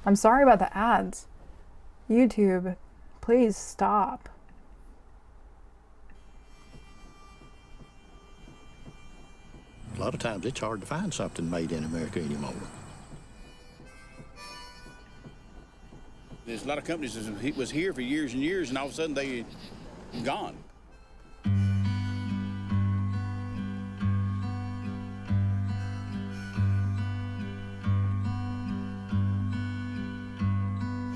Speaker 1: I'm sorry about the ads. YouTube, please stop.
Speaker 7: A lot of times it's hard to find something made in America anymore.
Speaker 8: There's a lot of companies that was here for years and years, and all of a sudden they gone.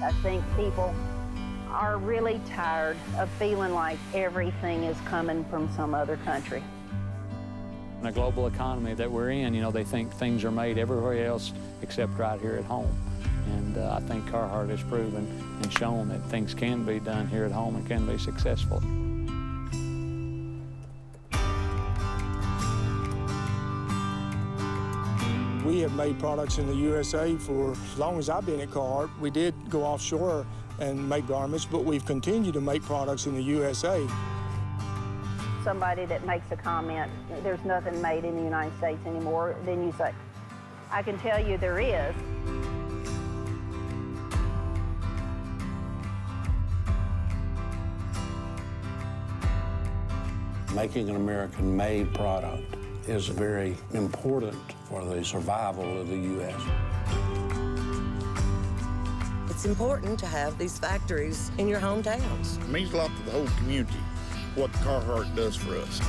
Speaker 9: I think people are really tired of feeling like everything is coming from some other country.
Speaker 10: In the global economy that we're in, you know, they think things are made everywhere else except right here at home. And I think Carhartt has proven and shown that things can be done here at home and can be successful.
Speaker 11: We have made products in the USA for as long as I've been at Carhartt. We did go offshore and make garments, but we've continued to make products in the USA.
Speaker 9: Somebody that makes a comment, there's nothing made in the United States anymore, then you say, I can tell you there is.
Speaker 12: Making an American-made product is very important for the survival of the U.S.
Speaker 13: It's important to have these factories in your hometowns.
Speaker 8: It means a lot to the whole community, what Carhartt does for us.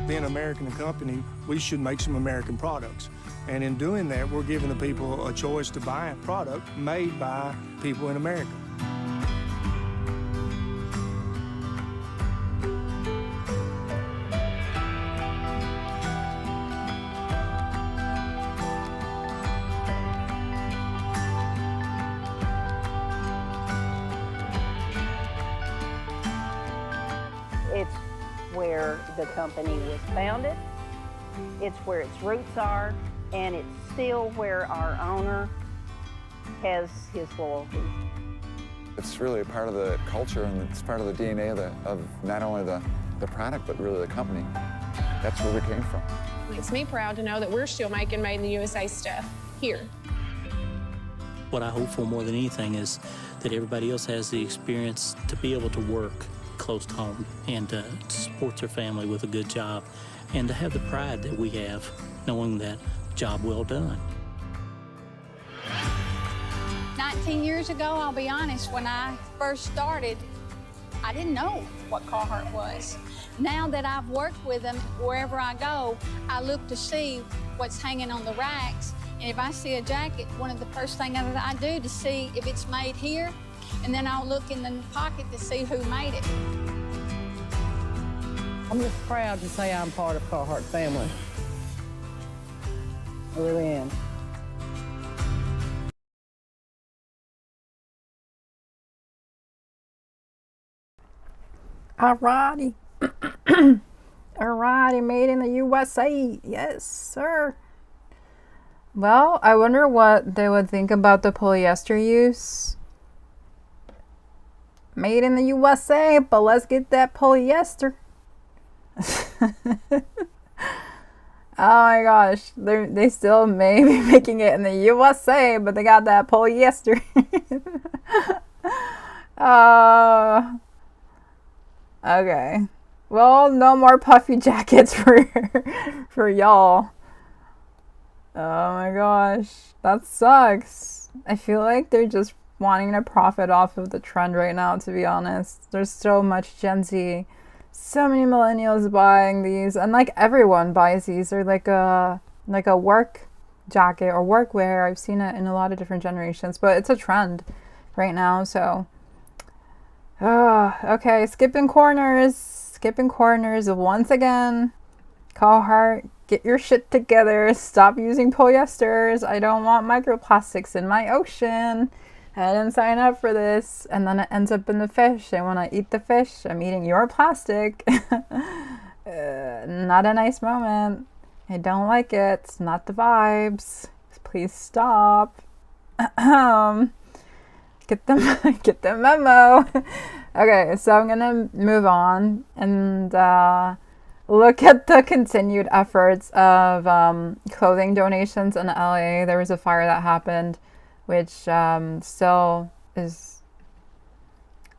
Speaker 11: Being an American company, we should make some American products. And in doing that, we're giving the people a choice to buy a product made by people in America.
Speaker 9: It's where the company was founded, it's where its roots are, and it's still where our owner has his loyalty.
Speaker 14: It's really a part of the culture, and it's part of the DNA of not only the the product, but really the company. That's where we came from.
Speaker 15: Makes me proud to know that we're still making made in the USA stuff here.
Speaker 16: What I hope for more than anything is that everybody else has the experience to be able to work close to home and to support their family with a good job and to have the pride that we have knowing that job well done.
Speaker 17: 19 years ago, I'll be honest, when I first started, I didn't know what Carhartt was. Now that I've worked with them, wherever I go, I look to see what's hanging on the racks. And if I see a jacket, one of the first things that I do to see if it's made here, and then I'll look in the pocket to see who made it.
Speaker 18: I'm just proud to say I'm part of Carhartt family. I really am.
Speaker 1: Alrighty. Alrighty, made in the USA. Yes, sir. Well, I wonder what they would think about the polyester use. Made in the USA, but let's get that polyester. Oh my gosh, they still may be making it in the USA, but they got that polyester. Okay. Well, no more puffy jackets for y'all. Oh my gosh, that sucks. I feel like they're just wanting to profit off of the trend right now, to be honest. There's so much Gen Z, so many millennials buying these, and like everyone buys these. They're like a work jacket or workwear. I've seen it in a lot of different generations, but it's a trend right now, so okay, skipping corners once again. Carhartt, get your shit together. Stop using polyesters. I don't want microplastics in my ocean. I didn't sign up for this. And then it ends up in the fish. And when I eat the fish, I'm eating your plastic. Not a nice moment. I don't like it. It's not the vibes. Please stop. Get the memo. Okay, so I'm gonna move on and look at the continued efforts of clothing donations in LA. There was a fire that happened, which still is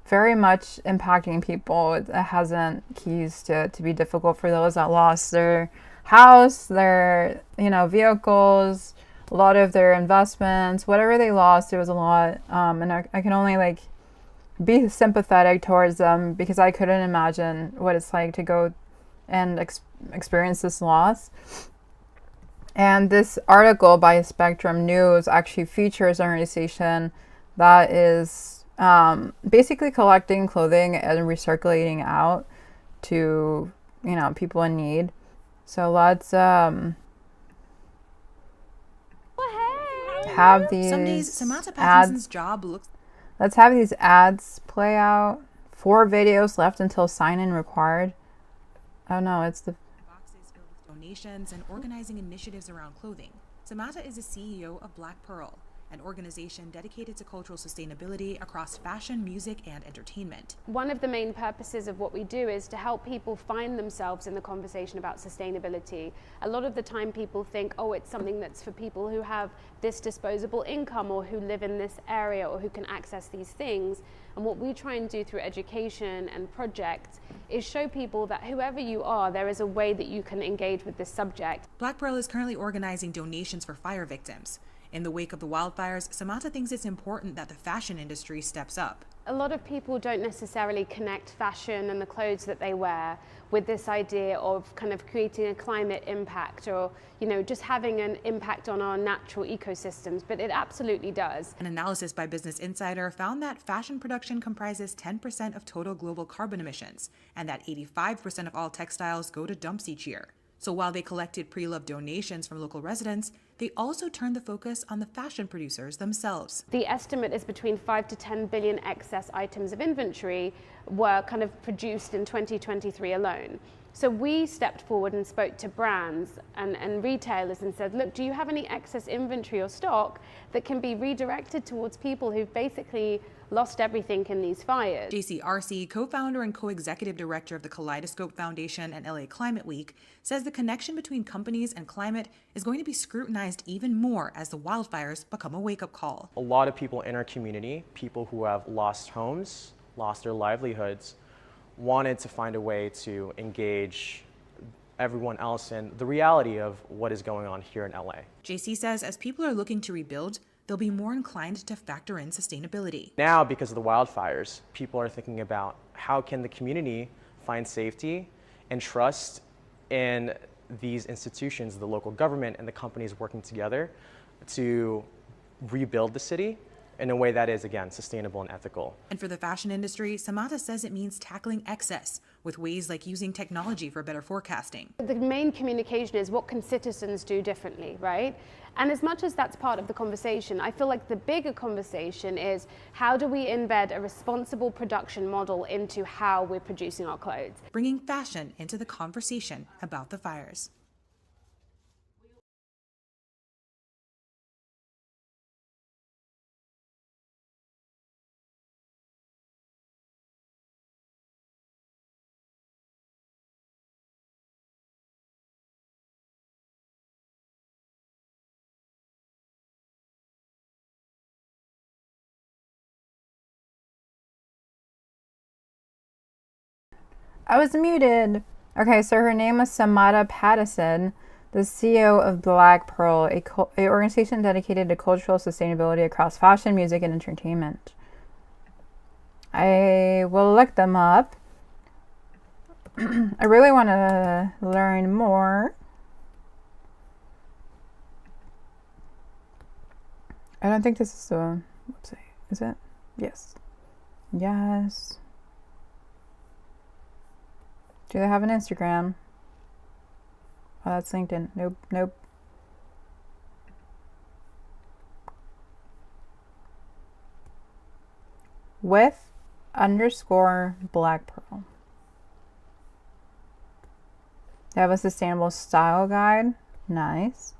Speaker 1: very much impacting people. It hasn't ceased to be difficult for those that lost their house, their vehicles, a lot of their investments, whatever they lost. It was a lot, and I can only like be sympathetic towards them because I couldn't imagine what it's like to go and experience this loss. And this article by Spectrum News actually features an organization that is basically collecting clothing and recirculating out to people in need. So let's have these
Speaker 19: Some days, Samantha Pattinson's job looks.
Speaker 1: Let's have these ads play out. 4 videos left until sign-in required. Oh no, it's the
Speaker 19: boxes filled with donations and organizing initiatives around clothing. Samantha is the CEO of Black Pearl, an organization dedicated to cultural sustainability across fashion, music, and entertainment.
Speaker 20: One of the main purposes of what we do is to help people find themselves in the conversation about sustainability. A lot of the time people think, oh, it's something that's for people who have this disposable income or who live in this area or who can access these things. And what we try and do through education and projects is show people that whoever you are, there is a way that you can engage with this subject.
Speaker 19: Black Pearl is currently organizing donations for fire victims. In the wake of the wildfires, Samantha thinks it's important that the fashion industry steps up.
Speaker 20: A lot of people don't necessarily connect fashion and the clothes that they wear with this idea of kind of creating a climate impact or, just having an impact on our natural ecosystems, but it absolutely does.
Speaker 19: An analysis by Business Insider found that fashion production comprises 10% of total global carbon emissions, and that 85% of all textiles go to dumps each year. So while they collected pre-loved donations from local residents, they also turned the focus on the fashion producers themselves.
Speaker 20: The estimate is between 5 to 10 billion excess items of inventory were kind of produced in 2023 alone. So we stepped forward and spoke to brands and retailers and said, look, do you have any excess inventory or stock that can be redirected towards people who've basically lost everything in these fires?
Speaker 19: JC Arce, co-founder and co-executive director of the Kaleidoscope Foundation and LA Climate Week, says the connection between companies and climate is going to be scrutinized even more as the wildfires become a wake-up call.
Speaker 6: A lot of people in our community, people who have lost homes, lost their livelihoods, wanted to find a way to engage everyone else in the reality of what is going on here in LA.
Speaker 19: JC says as people are looking to rebuild, they'll be more inclined to factor in sustainability.
Speaker 6: Now, because of the wildfires, people are thinking about how can the community find safety and trust in these institutions, the local government and the companies working together to rebuild the city in a way that is, again, sustainable and ethical.
Speaker 19: And for the fashion industry, Samata says it means tackling excess with ways like using technology for better forecasting.
Speaker 20: The main communication is what can citizens do differently, right? And as much as that's part of the conversation, I feel like the bigger conversation is how do we embed a responsible production model into how we're producing our clothes?
Speaker 19: Bringing fashion into the conversation about the fires.
Speaker 1: I was muted. Okay, so her name is Samata Pattison, the CEO of Black Pearl, a organization dedicated to cultural sustainability across fashion, music, and entertainment. I will look them up. I really want to learn more. I don't think this is the website, is it? Yes. Yes. Do they have an Instagram? Oh, that's LinkedIn. Nope, nope. _Black Pearl. They have a sustainable style guide. Nice.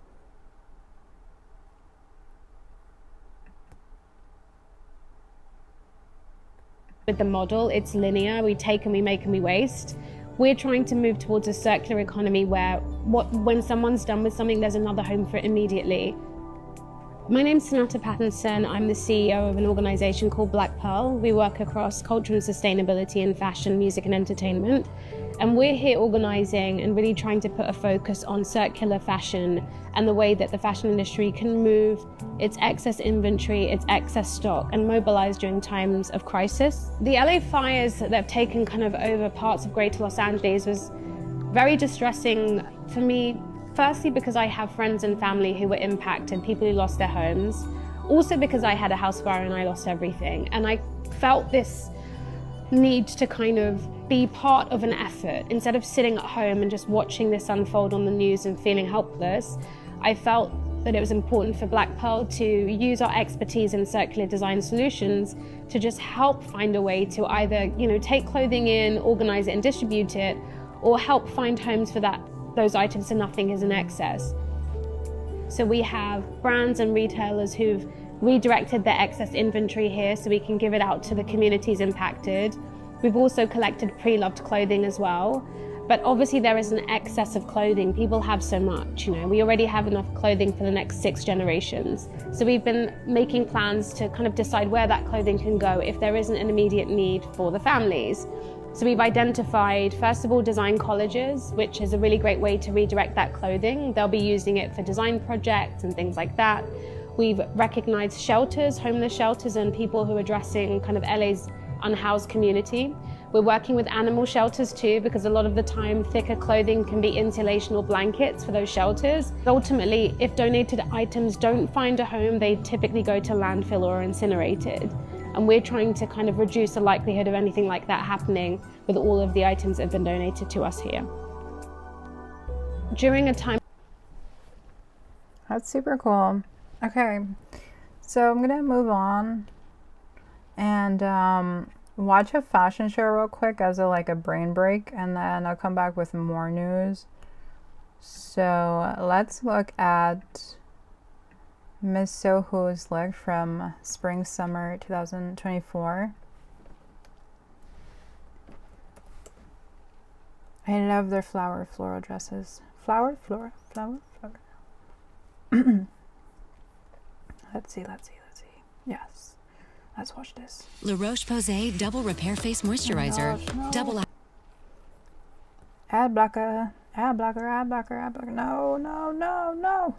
Speaker 20: With the model, it's linear. We take and we make and we waste. We're trying to move towards a circular economy where when someone's done with something, there's another home for it immediately. My name's Samata Pattinson. I'm the CEO of an organization called Black Pearl. We work across culture and sustainability in fashion, music, and entertainment. And we're here organizing and really trying to put a focus on circular fashion and the way that the fashion industry can move its excess inventory, its excess stock, and mobilize during times of crisis. The LA fires that have taken kind of over parts of Greater Los Angeles was very distressing for me. Firstly, because I have friends and family who were impacted, people who lost their homes. Also because I had a house fire and I lost everything. And I felt this need to kind of be part of an effort. Instead of sitting at home and just watching this unfold on the news and feeling helpless, I felt that it was important for Black Pearl to use our expertise in circular design solutions to just help find a way to either, take clothing in, organize it and distribute it, or help find homes for those items so nothing is in excess. So we have brands and retailers who've redirected their excess inventory here so we can give it out to the communities impacted. We've also collected pre-loved clothing as well. But obviously there is an excess of clothing. People have so much, we already have enough clothing for the next 6 generations. So we've been making plans to kind of decide where that clothing can go if there isn't an immediate need for the families. So we've identified, first of all, design colleges, which is a really great way to redirect that clothing. They'll be using it for design projects and things like that. We've recognized shelters, homeless shelters, and people who are addressing kind of LA's unhoused community. We're working with animal shelters too, because a lot of the time thicker clothing can be insulation or blankets for those shelters. Ultimately, if donated items don't find a home, they typically go to landfill or incinerated. And we're trying to kind of reduce the likelihood of anything like that happening with all of the items that have been donated to us here. During a time...
Speaker 1: That's super cool. Okay, so I'm gonna move on. And watch a fashion show real quick as a brain break, and then I'll come back with more news. So let's look at Miss Soho's look from spring summer 2024. I love their floral dresses. Flower. Let's see. Yes. Let's watch this.
Speaker 21: La Roche-Posay Double Repair Face Moisturizer.
Speaker 1: Oh gosh, no.
Speaker 21: Double.
Speaker 1: Ad blocker. No.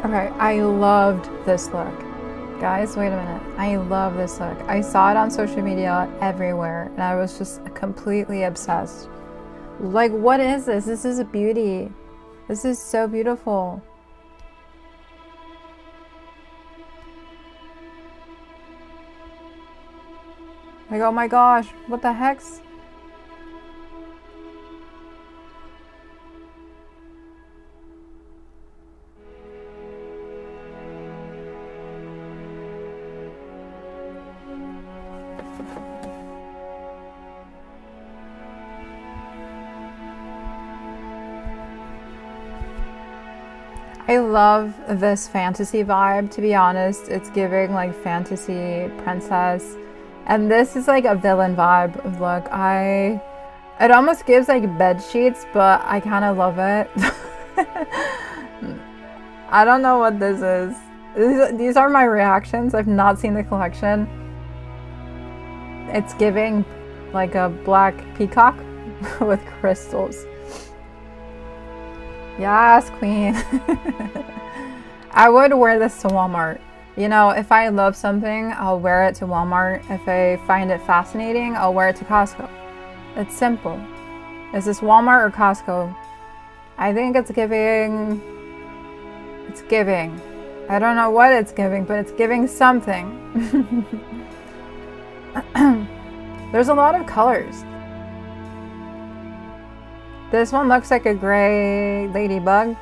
Speaker 1: Okay, I loved this look. Guys, wait a minute. I love this look. I saw it on social media everywhere, and I was just completely obsessed. Like, what is this? This is a beauty. This is so beautiful. Like, oh my gosh, what the heck's? I love this fantasy vibe, to be honest. It's giving like fantasy princess. And this is like a villain vibe of look. It almost gives like bed sheets, but I kind of love it. I don't know what this is. These are my reactions. I've not seen the collection. It's giving like a black peacock with crystals. Yes, queen. I would wear this to Walmart. You know, if I love something, I'll wear it to Walmart. If I find it fascinating, I'll wear it to Costco. It's simple. Is this Walmart or Costco? I think it's giving. It's giving. I don't know what it's giving, but it's giving something. There's a lot of colors. This one looks like a gray ladybug.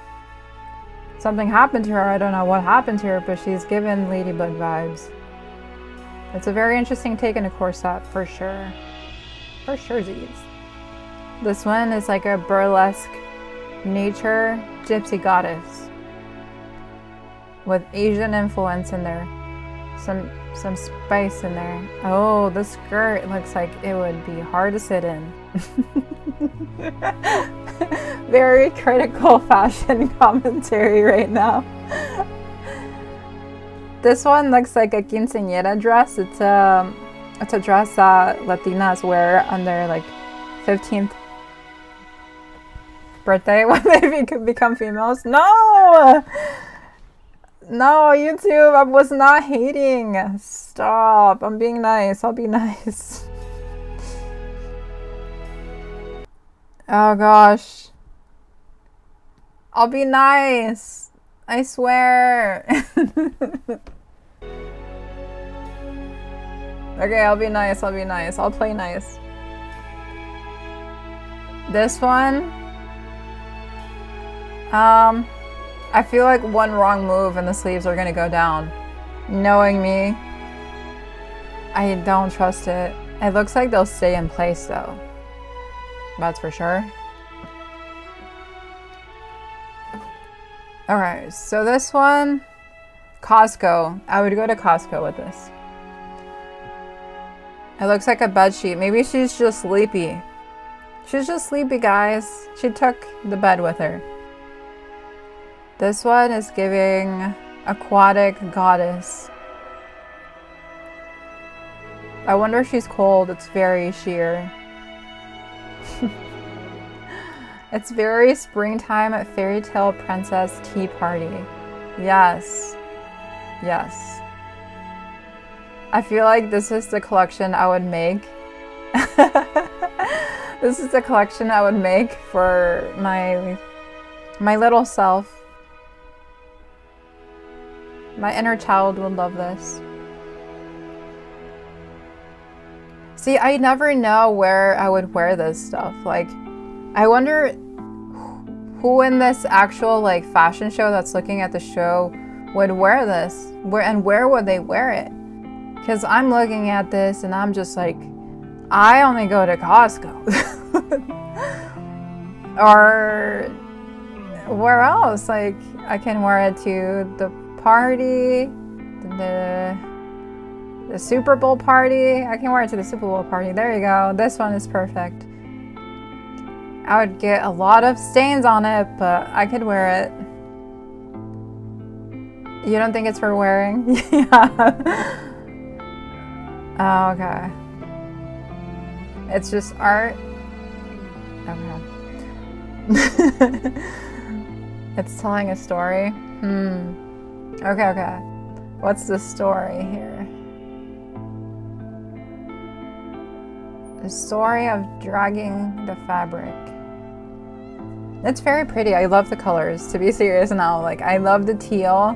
Speaker 1: Something happened to her. I don't know what happened to her, but she's given ladybug vibes. It's a very interesting take in a corset, for sure. For sure, Z's. This one is like a burlesque nature gypsy goddess with Asian influence in there. Some spice in there. Oh, the skirt looks like it would be hard to sit in. Very critical fashion commentary right now. This one looks like a quinceañera dress. It's a dress that Latinas wear on their like 15th birthday when they become females. No! No, YouTube, I was not hating. Stop. I'm being nice. I'll be nice. Oh gosh. I'll be nice. I swear. Okay, I'll be nice. I'll be nice. I'll play nice. This one. I feel like one wrong move and the sleeves are gonna go down. Knowing me, I don't trust it. It looks like they'll stay in place though. That's for sure. Alright, so this one, Costco. I would go to Costco with this. It looks like a bed sheet. Maybe she's just sleepy. She's just sleepy, guys. She took the bed with her. This one is giving aquatic goddess. I wonder if she's cold. It's very sheer. It's very springtime at Fairy Tale Princess Tea Party. Yes. Yes. I feel like this is the collection I would make. This is the collection I would make for my little self. My inner child would love this. See, I never know where I would wear this stuff. Like, I wonder who in this actual like fashion show that's looking at the show would wear this. Where would they wear it? Because I'm looking at this and I'm just like, I only go to Costco. Or where else? Like, I can wear it to the party, the Super Bowl party. I can wear it to the Super Bowl party. There you go. This one is perfect. I would get a lot of stains on it, but I could wear it. You don't think it's for wearing? Yeah. Oh, okay. It's just art. Okay. It's telling a story. Okay, okay. What's the story here? The story of dragging the fabric. It's very pretty. I love the colors. To be serious now, like I love the teal.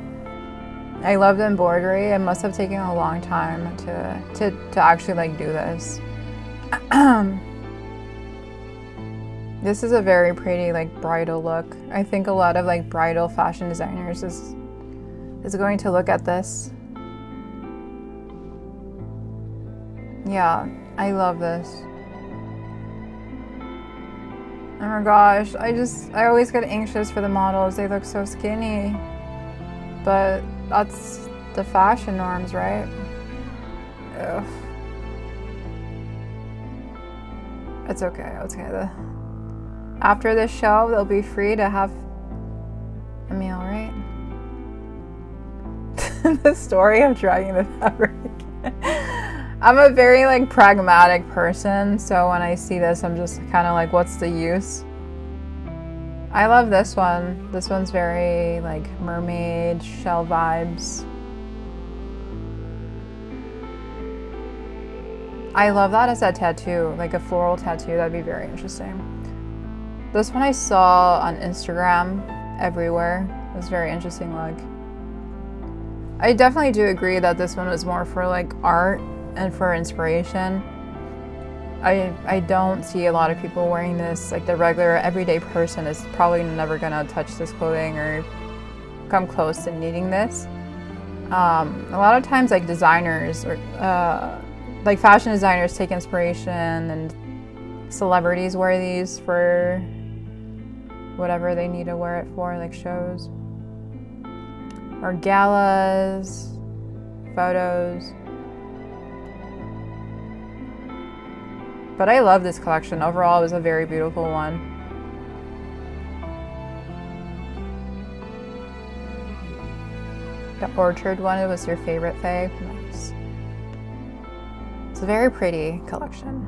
Speaker 1: I love the embroidery. It must have taken a long time to actually like do this. This is a very pretty like bridal look. I think a lot of like bridal fashion designers is going to look at this. Yeah, I love this. Oh my gosh, I always get anxious for the models. They look so skinny. But that's the fashion norms, right? Ugh. It's okay, it's okay. After this show, they'll be free to have a meal, right? The story of dragging the fabric. I'm a very like pragmatic person, so when I see this, I'm just kind of like, what's the use? I love this one. This one's very like mermaid shell vibes. I love that as a tattoo, like a floral tattoo. That'd be very interesting. This one I saw on Instagram everywhere. It was very interesting look. I definitely do agree that this one was more for like art and for inspiration. I don't see a lot of people wearing this. Like the regular everyday person is probably never gonna touch this clothing or come close to needing this. A lot of times like designers or like fashion designers take inspiration and celebrities wear these for whatever they need to wear it for, like shows or galas, photos. But I love this collection. Overall, it was a very beautiful one. The orchard one was your favorite, Faye? Nice. It's a very pretty collection.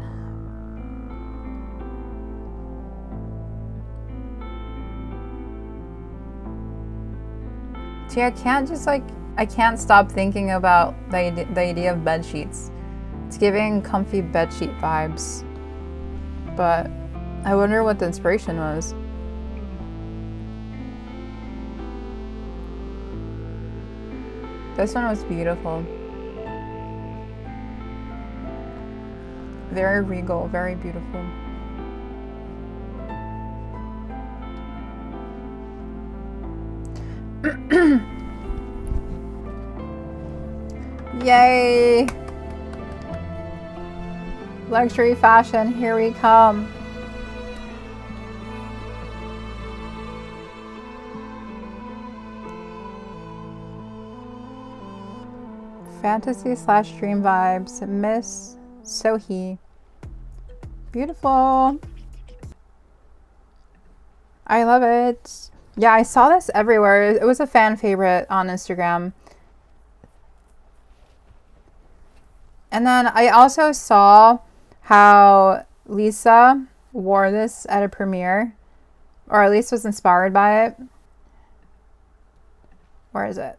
Speaker 1: See, I can't stop thinking about the idea of bed sheets. It's giving comfy bedsheet vibes, but I wonder what the inspiration was. This one was beautiful. Very regal, very beautiful. Yay! Luxury fashion, here we come. Fantasy/dream vibes, Miss Sohee. Beautiful. I love it. Yeah, I saw this everywhere. It was a fan favorite on Instagram. And then I also saw how Lisa wore this at a premiere, or at least was inspired by it. Where is it?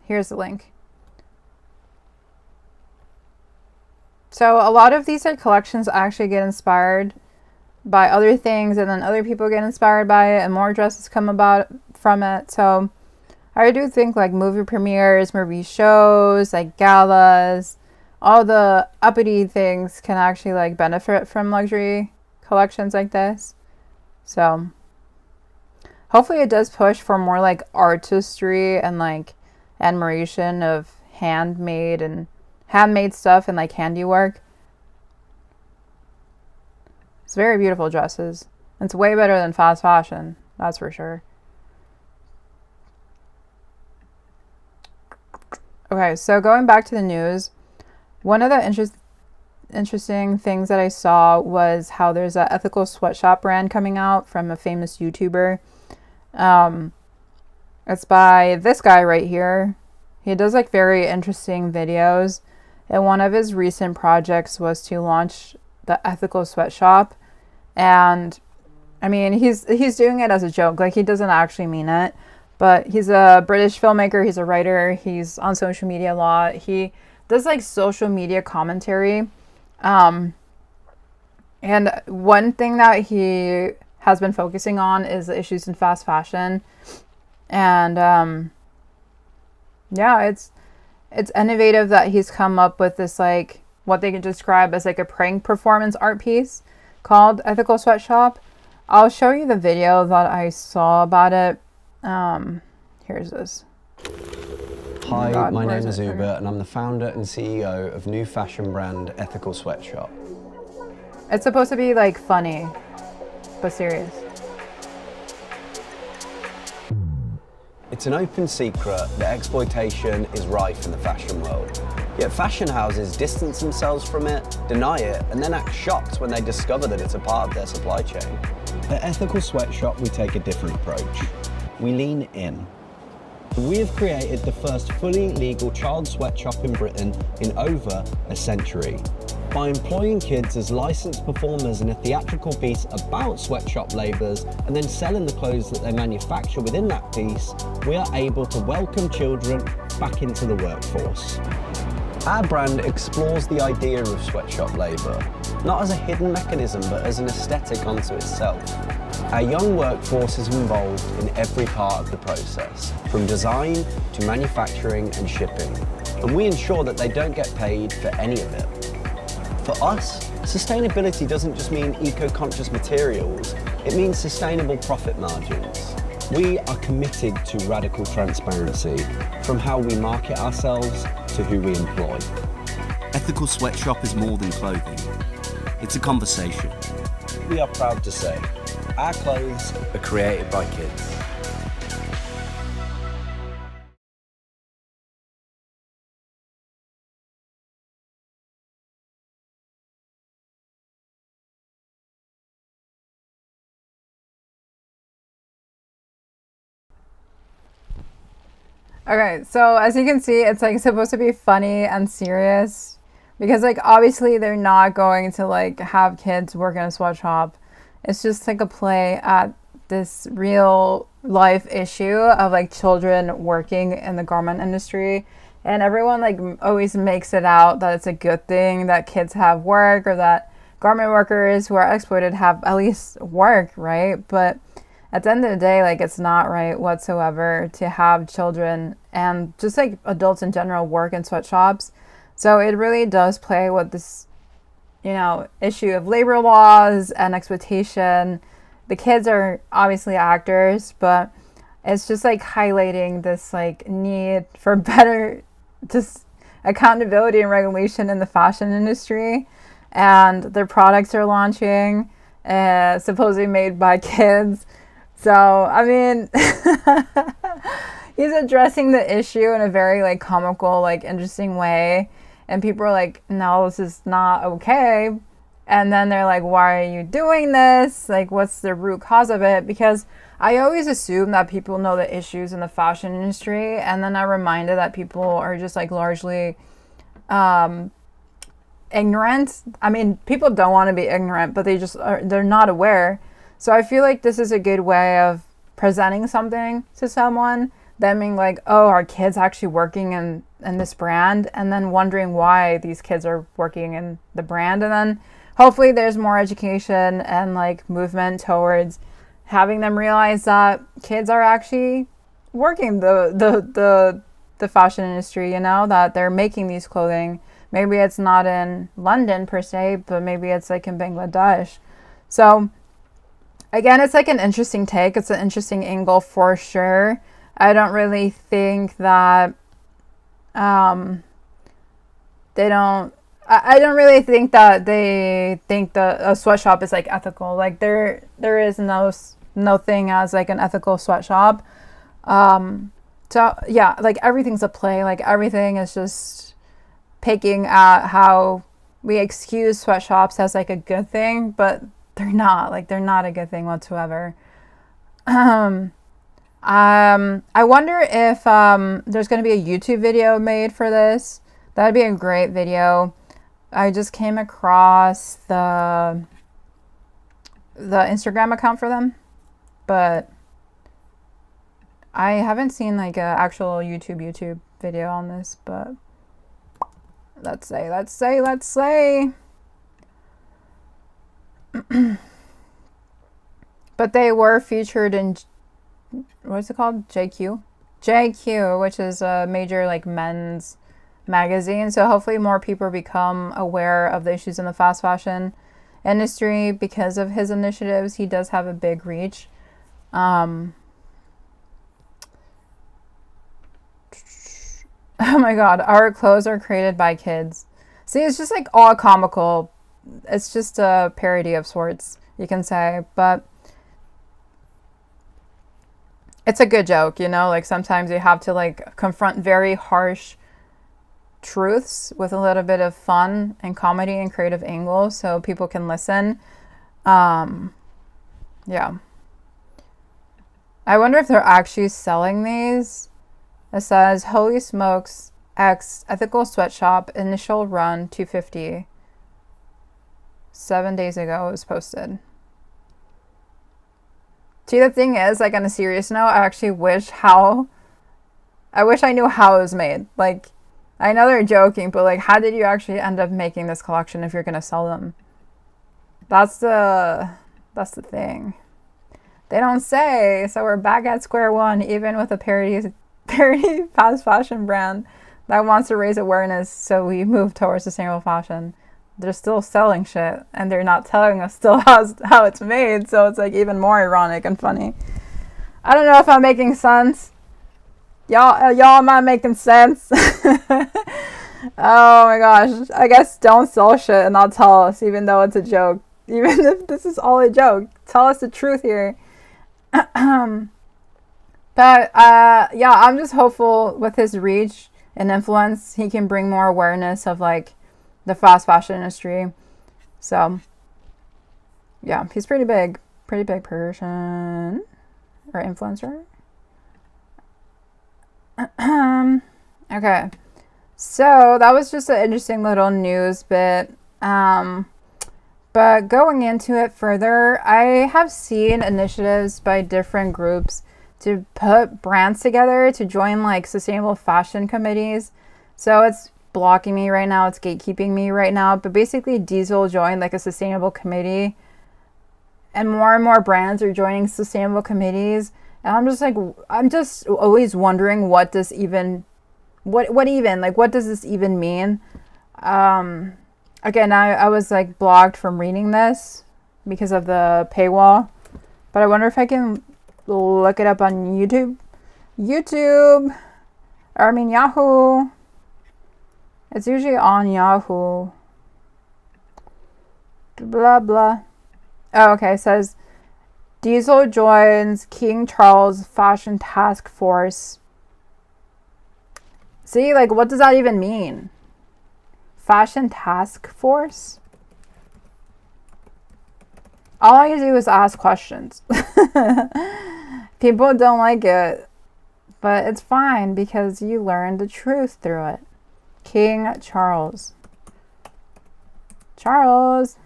Speaker 1: Here's the link. So a lot of these collections actually get inspired by other things, and then other people get inspired by it, and more dresses come about from it. So I do think like movie premieres, movie shows, like galas, all the uppity things can actually like benefit from luxury collections like this. So hopefully it does push for more like artistry and like admiration of handmade stuff and like handiwork. It's very beautiful dresses. It's way better than fast fashion, that's for sure. Okay, so going back to the news, one of the interesting things that I saw was how there's an Ethical Sweatshop brand coming out from a famous YouTuber. It's by this guy right here. He does like very interesting videos, and one of his recent projects was to launch the Ethical Sweatshop. And I mean, he's doing it as a joke, like he doesn't actually mean it, but he's a British filmmaker, he's a writer, he's on social media a lot. He does like social media commentary. And one thing that he has been focusing on is the issues in fast fashion. And yeah, it's innovative that he's come up with this like what they can describe as like a prank performance art piece called Ethical Sweatshop. I'll show you the video that I saw about it. Here's this.
Speaker 4: Hi,
Speaker 1: God,
Speaker 4: my name
Speaker 1: it?
Speaker 4: is Uber, and I'm the founder and CEO of new fashion brand Ethical Sweatshop.
Speaker 1: It's supposed to be like funny, but serious.
Speaker 4: It's an open secret that exploitation is rife in the fashion world. Yet fashion houses distance themselves from it, deny it, and then act shocked when they discover that it's a part of their supply chain. At Ethical Sweatshop, we take a different approach. We lean in. We have created the first fully legal child sweatshop in Britain in over a century. By employing kids as licensed performers in a theatrical piece about sweatshop labours and then selling the clothes that they manufacture within that piece, we are able to welcome children back into the workforce. Our brand explores the idea of sweatshop labour, not as a hidden mechanism but as an aesthetic unto itself. Our young workforce is involved in every part of the process, from design to manufacturing and shipping, and we ensure that they don't get paid for any of it. For us, sustainability doesn't just mean eco-conscious materials, it means sustainable profit margins. We are committed to radical transparency, from how we market ourselves to who we employ.
Speaker 3: Ethical Sweatshop is more than clothing. It's a conversation.
Speaker 4: We are proud to say, our clothes are created by kids.
Speaker 1: Okay, so as you can see, it's like supposed to be funny and serious because like obviously they're not going to like have kids work in a sweatshop. It's just like a play at this real life issue of like children working in the garment industry, and everyone like always makes it out that it's a good thing that kids have work or that garment workers who are exploited have at least work, right? But at the end of the day, like it's not right whatsoever to have children and just like adults in general work in sweatshops. So it really does play with this, you know, issue of labor laws and exploitation. The kids are obviously actors, but it's just like highlighting this like need for better just accountability and regulation in the fashion industry. And their products are launching, supposedly made by kids. So, I mean, he's addressing the issue in a very like comical, like interesting way. And people are like, no, this is not okay. And then they're like, why are you doing this? Like, what's the root cause of it? Because I always assume that people know the issues in the fashion industry. And then I'm reminded that people are just like largely ignorant. I mean, people don't want to be ignorant, but they're not aware. So I feel like this is a good way of presenting something to someone, them being like, oh, are kids actually working in this brand? And then wondering why these kids are working in the brand. And then hopefully there's more education and like movement towards having them realize that kids are actually working the fashion industry, you know, that they're making these clothing. Maybe it's not in London per se, but maybe it's like in Bangladesh. So again, it's like an interesting take. It's an interesting angle for sure. I don't really think that I don't really think that they think that a sweatshop is like ethical. Like there is no thing as like an ethical sweatshop. So yeah, like everything's a play. Like everything is just picking at how we excuse sweatshops as like a good thing, but they're not. Like they're not a good thing whatsoever. I wonder if there's going to be a YouTube video made for this. That'd be a great video. I just came across the Instagram account for them, but I haven't seen like an actual YouTube video on this. But let's say. But they were featured in, what's it called? JQ, which is a major like men's magazine. So hopefully more people become aware of the issues in the fast fashion industry because of his initiatives. He does have a big reach. Oh my god, our clothes are created by kids. See, it's just like all comical. It's just a parody of sorts, you can say, but it's a good joke, you know? Like sometimes you have to like confront very harsh truths with a little bit of fun and comedy and creative angles so people can listen. Yeah. I wonder if they're actually selling these. It says, holy smokes, X Ethical Sweatshop, initial run 250. 7 days ago it was posted. See, the thing is, like on a serious note, I actually wish how I wish I knew how it was made. Like, I know they're joking, but like, how did you actually end up making this collection if you're gonna sell them? That's the thing. They don't say. So we're back at square one, even with a parody fast fashion brand that wants to raise awareness. So we move towards sustainable fashion. They're still selling shit, and they're not telling us still how it's made. So it's like even more ironic and funny. I don't know if I'm making sense. Y'all am I making sense? Oh my gosh. I guess don't sell shit and not tell us, even though it's a joke. Even if this is all a joke. Tell us the truth here. But yeah, I'm just hopeful with his reach and influence, he can bring more awareness of like the fast fashion industry. So yeah, he's pretty big person or influencer. Okay, so that was just an interesting little news bit. But going into it further, I have seen initiatives by different groups to put brands together to join like sustainable fashion committees. So it's blocking me right now, it's gatekeeping me right now, but basically Diesel joined like a sustainable committee, and more brands are joining sustainable committees. And I'm just always wondering what does this even mean? Again, I was like blocked from reading this because of the paywall, but I wonder if I can look it up on YouTube, or I mean Yahoo. It's usually on Yahoo. Blah blah. Oh, okay. It says Diesel joins King Charles Fashion Task Force. See, like, what does that even mean? Fashion Task Force? All I do is ask questions. People don't like it, but it's fine because you learn the truth through it. King Charles. Charles.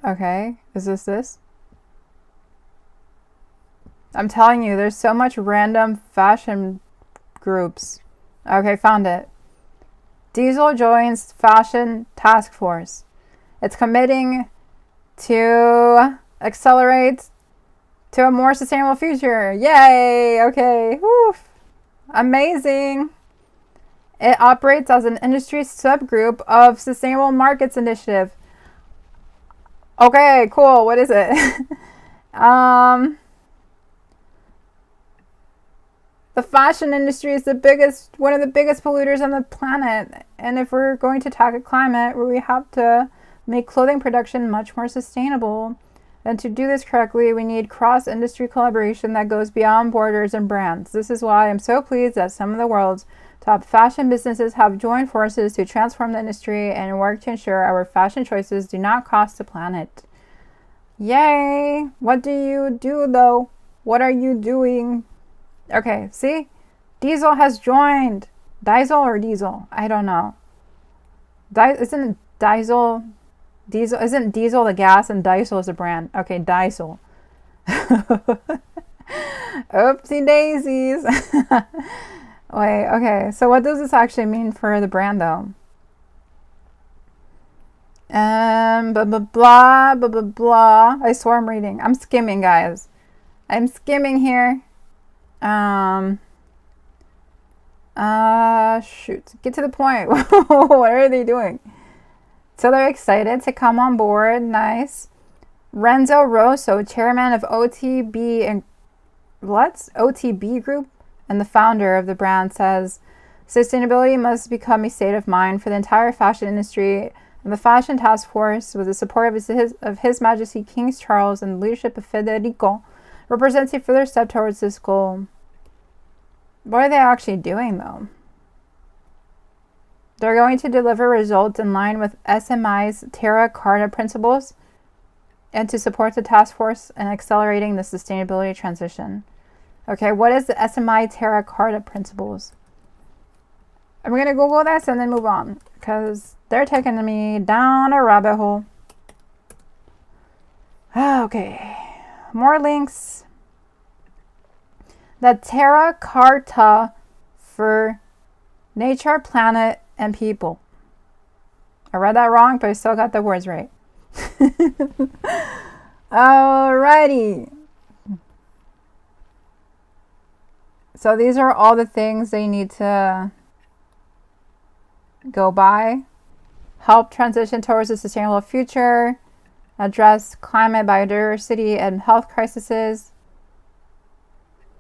Speaker 1: Okay, is this? I'm telling you, there's so much random fashion groups. Okay, found it. Diesel joins Fashion Task Force. It's committing to accelerate to a more sustainable future. Yay! Okay. Woof. Amazing. It operates as an industry subgroup of Sustainable Markets Initiative. Okay, cool. What is it? The fashion industry is one of the biggest polluters on the planet. And if we're going to tackle climate, we have to make clothing production much more sustainable. And to do this correctly, we need cross-industry collaboration that goes beyond borders and brands. This is why I'm so pleased that some of the world's top fashion businesses have joined forces to transform the industry and work to ensure our fashion choices do not cost the planet. Yay! What do you do though? What are you doing? Okay, see? Diesel has joined. Diesel or Diesel? I don't know. Isn't Diesel isn't Diesel the gas and Diesel is a brand? Okay, Diesel. Oopsie daisies. Wait, okay. So what does this actually mean for the brand though? Blah blah blah blah blah blah. I swear I'm reading. I'm skimming, guys. I'm skimming here. Shoot. Get to the point. What are they doing? So they're excited to come on board. Nice. Renzo Rosso, chairman of OTB and OTB Group and the founder of the brand, says sustainability must become a state of mind for the entire fashion industry. And the Fashion Task Force, with the support of His Majesty King Charles and the leadership of Federico, represents a further step towards this goal. What are they actually doing though? They're going to deliver results in line with SMI's Terra Carta principles and to support the task force in accelerating the sustainability transition. Okay, what is the SMI Terra Carta principles? I'm going to Google this and then move on because they're taking me down a rabbit hole. Okay, more links. The Terra Carta for nature, planet, and people. I read that wrong, but I still got the words right. Alrighty. So these are all the things they need to go by. Help transition towards a sustainable future. Address climate, biodiversity, and health crises.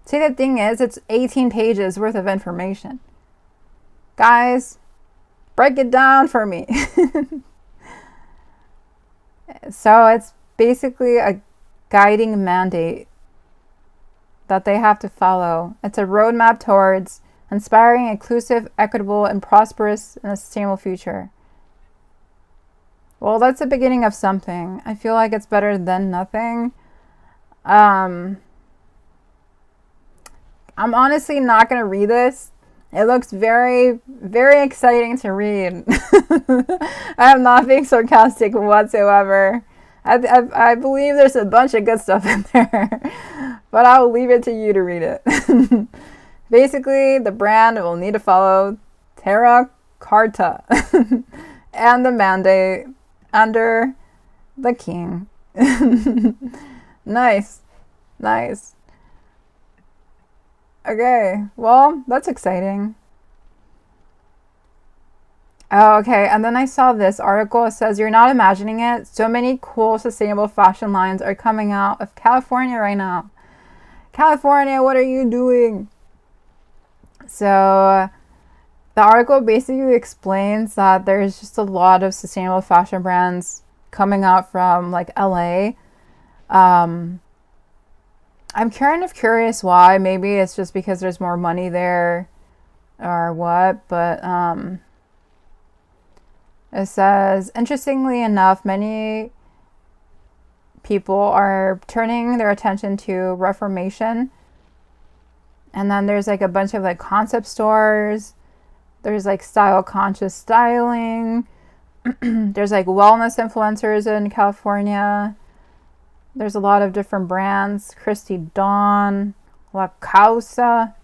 Speaker 1: See, the thing is, it's 18 pages worth of information. Guys, break it down for me. So it's basically a guiding mandate that they have to follow. It's a roadmap towards inspiring, inclusive, equitable, and prosperous and a sustainable future. Well, that's the beginning of something. I feel like it's better than nothing. I'm honestly not going to read this. It looks very, very exciting to read. I am not being sarcastic whatsoever. I believe there's a bunch of good stuff in there. But I'll leave it to you to read it. Basically, the brand will need to follow Terra Carta and the mandate under the king. Nice. Nice. Okay, well, that's exciting. Oh, okay, and then I saw this article. It says, you're not imagining it. So many cool, sustainable fashion lines are coming out of California right now. California, what are you doing? So the article basically explains that there's just a lot of sustainable fashion brands coming out from like LA. I'm kind of curious why. Maybe it's just because there's more money there or what, but it says, interestingly enough, many people are turning their attention to reformation. And then there's like a bunch of like concept stores. There's like style conscious styling. There's like wellness influencers in California. There's a lot of different brands. Christy Dawn, La Causa,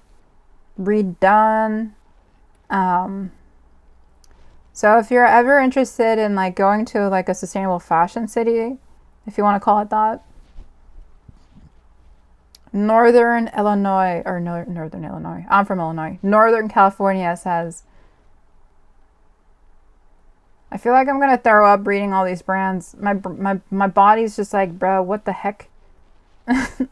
Speaker 1: Redone. So if you're ever interested in like going to like a sustainable fashion city, if you want to call it that, Northern Illinois, or no, Northern Illinois. I'm from Illinois. Northern California says, I feel like I'm going to throw up reading all these brands. My body's just like, bro, what the heck? I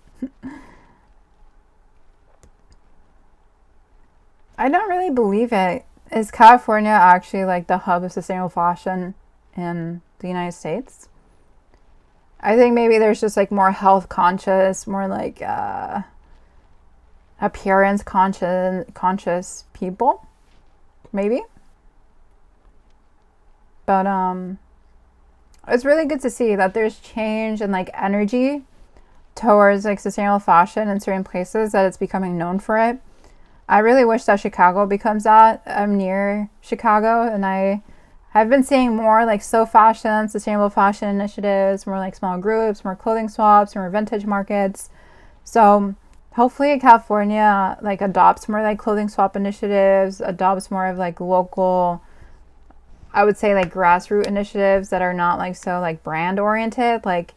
Speaker 1: don't really believe it. Is California actually like the hub of sustainable fashion in the United States? I think maybe there's just like more health conscious, more like appearance conscious people. Maybe. But it's really good to see that there's change and like energy towards like sustainable fashion in certain places, that it's becoming known for it. I really wish that Chicago becomes that. I'm near Chicago, and I've been seeing more like slow fashion, sustainable fashion initiatives, more like small groups, more clothing swaps, more vintage markets. So hopefully California like adopts more like clothing swap initiatives, adopts more of like local, I would say like grassroots initiatives that are not like so like brand oriented. Like,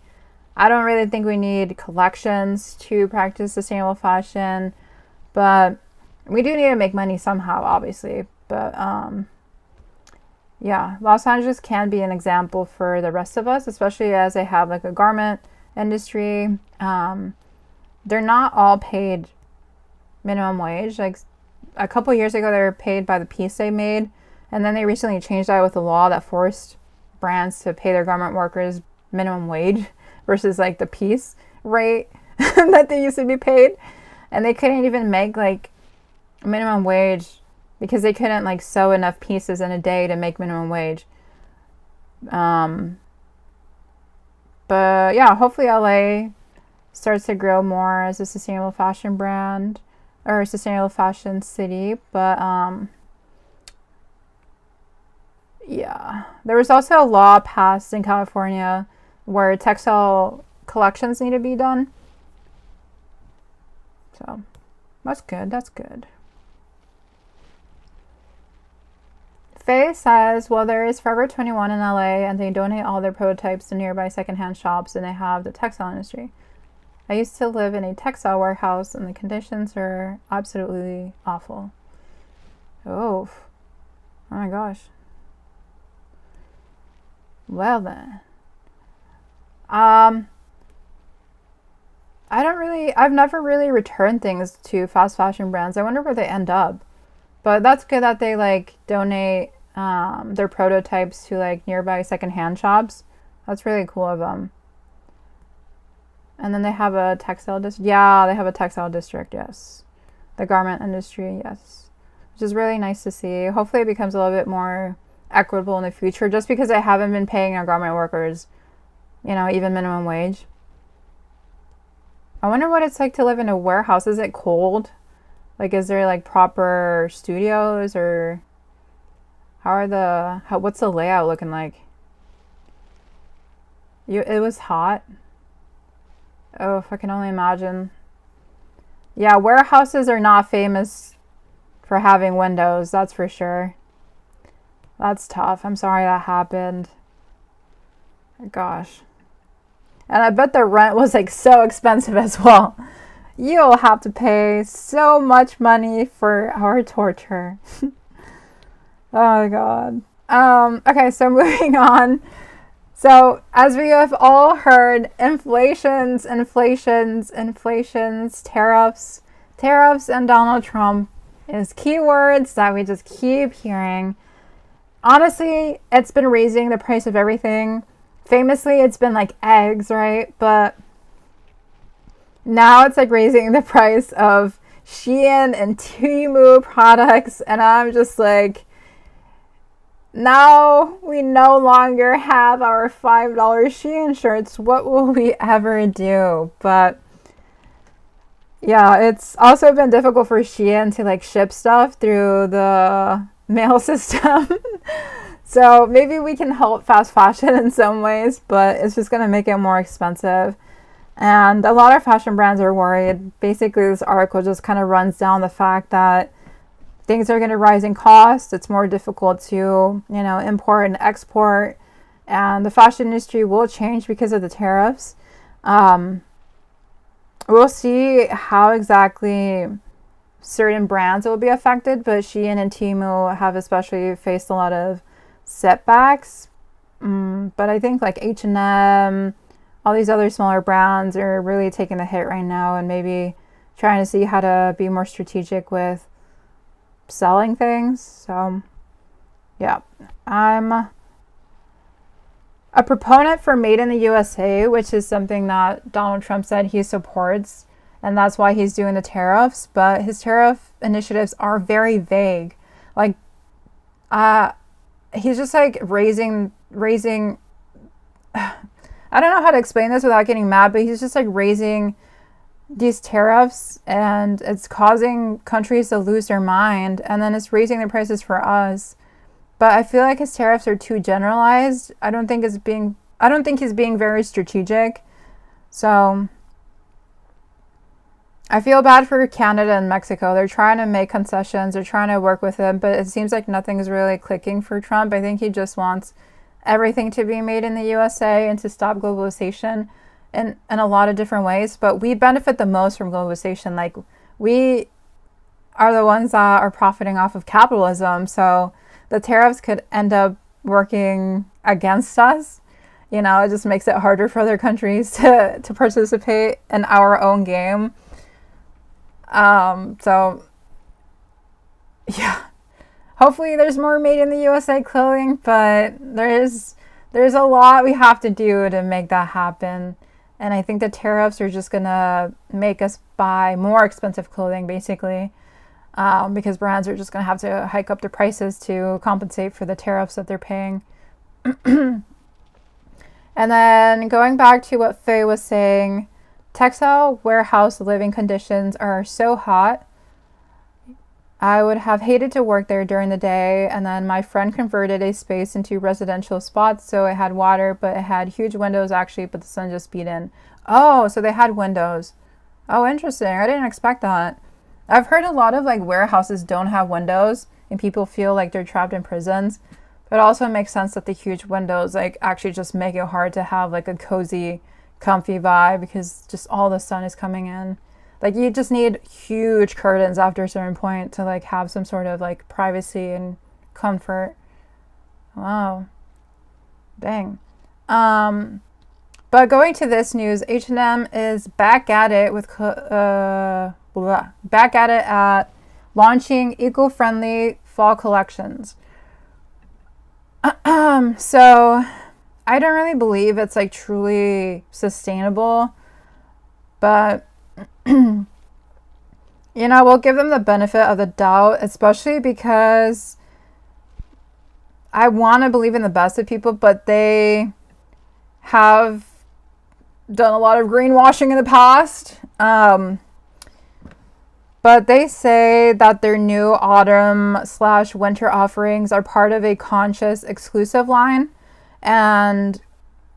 Speaker 1: I don't really think we need collections to practice sustainable fashion, but we do need to make money somehow, obviously. But yeah, Los Angeles can be an example for the rest of us, especially as they have like a garment industry. They're not all paid minimum wage. Like a couple years ago, they were paid by the piece they made. And then they recently changed that with a law that forced brands to pay their garment workers minimum wage versus like the piece rate that they used to be paid. And they couldn't even make like minimum wage because they couldn't like sew enough pieces in a day to make minimum wage. But yeah, hopefully LA starts to grow more as a sustainable fashion brand or a sustainable fashion city. But yeah, there was also a law passed in California where textile collections need to be done. So That's good. That's good. Faye says, well, there is Forever 21 in LA, and they donate all their prototypes to nearby secondhand shops, and they have the textile industry. I used to live in a textile warehouse, and the conditions are absolutely awful. Oh my gosh. Well then. I've never really returned things to fast fashion brands. I wonder where they end up. But that's good that they like donate their prototypes to like nearby secondhand shops. That's really cool of them. And then they have a textile district. Yeah, they have a textile district, yes. The garment industry, yes. Which is really nice to see. Hopefully it becomes a little bit more equitable in the future, just because I haven't been paying our garment workers, you know, even minimum wage. I wonder what it's like to live in a warehouse. Is it cold? Like, is there like proper studios, or what's the layout looking like? It was hot. Oh, if I can only imagine. Yeah, warehouses are not famous for having windows, that's for sure. That's tough. I'm sorry that happened. Gosh. And I bet the rent was like so expensive as well. You'll have to pay so much money for our torture. Oh my god. Okay, so moving on. So, as we have all heard, inflations, tariffs, and Donald Trump is keywords that we just keep hearing. Honestly, it's been raising the price of everything. Famously, it's been like eggs, right? But now it's like raising the price of Shein and Temu products, and I'm just like, now we no longer have our $5 Shein shirts. What will we ever do? But yeah, it's also been difficult for Shein to like ship stuff through the mail system. So maybe we can help fast fashion in some ways, but it's just going to make it more expensive. And a lot of fashion brands are worried. Basically, this article just kind of runs down the fact that things are going to rise in cost. It's more difficult to, you know, import and export. And the fashion industry will change because of the tariffs. We'll see how exactly certain brands will be affected, but Shein and Temu have especially faced a lot of setbacks. But I think like H&M, all these other smaller brands are really taking the hit right now, and maybe trying to see how to be more strategic with selling things. So yeah, I'm a proponent for Made in the USA, which is something that Donald Trump said he supports, and that's why he's doing the tariffs. But his tariff initiatives are very vague. Like, he's just like raising I don't know how to explain this without getting mad, but he's just like raising these tariffs, and it's causing countries to lose their mind, and then it's raising the prices for us. But I feel like his tariffs are too generalized. I don't think he's being very strategic. So I feel bad for Canada and Mexico. They're trying to make concessions, they're trying to work with him, but it seems like nothing's really clicking for Trump. I think he just wants everything to be made in the USA and to stop globalization in a lot of different ways. But we benefit the most from globalization. Like, we are the ones that are profiting off of capitalism. So the tariffs could end up working against us. You know, it just makes it harder for other countries to participate in our own game. So yeah, hopefully there's more Made in the USA clothing, but there's a lot we have to do to make that happen. And I think the tariffs are just gonna make us buy more expensive clothing, basically, because brands are just gonna have to hike up their prices to compensate for the tariffs that they're paying. And then going back to what Faye was saying, textile warehouse living conditions are so hot. I would have hated to work there during the day, and then my friend converted a space into residential spots, so it had water, but it had huge windows actually, but the sun just beat in. Oh, so they had windows. Oh, interesting. I didn't expect that. I've heard a lot of like warehouses don't have windows and people feel like they're trapped in prisons. But it also makes sense that the huge windows like actually just make it hard to have like a cozy, comfy vibe because just all the sun is coming in. Like you just need huge curtains after a certain point to like have some sort of like privacy and comfort. Wow. Dang. But going to this news, H&M is back at it with at launching eco-friendly fall collections. So I don't really believe it's like truly sustainable, but you know, we'll give them the benefit of the doubt, especially because I want to believe in the best of people, but they have done a lot of greenwashing in the past. But they say that their new autumn/winter offerings are part of a conscious exclusive line. And,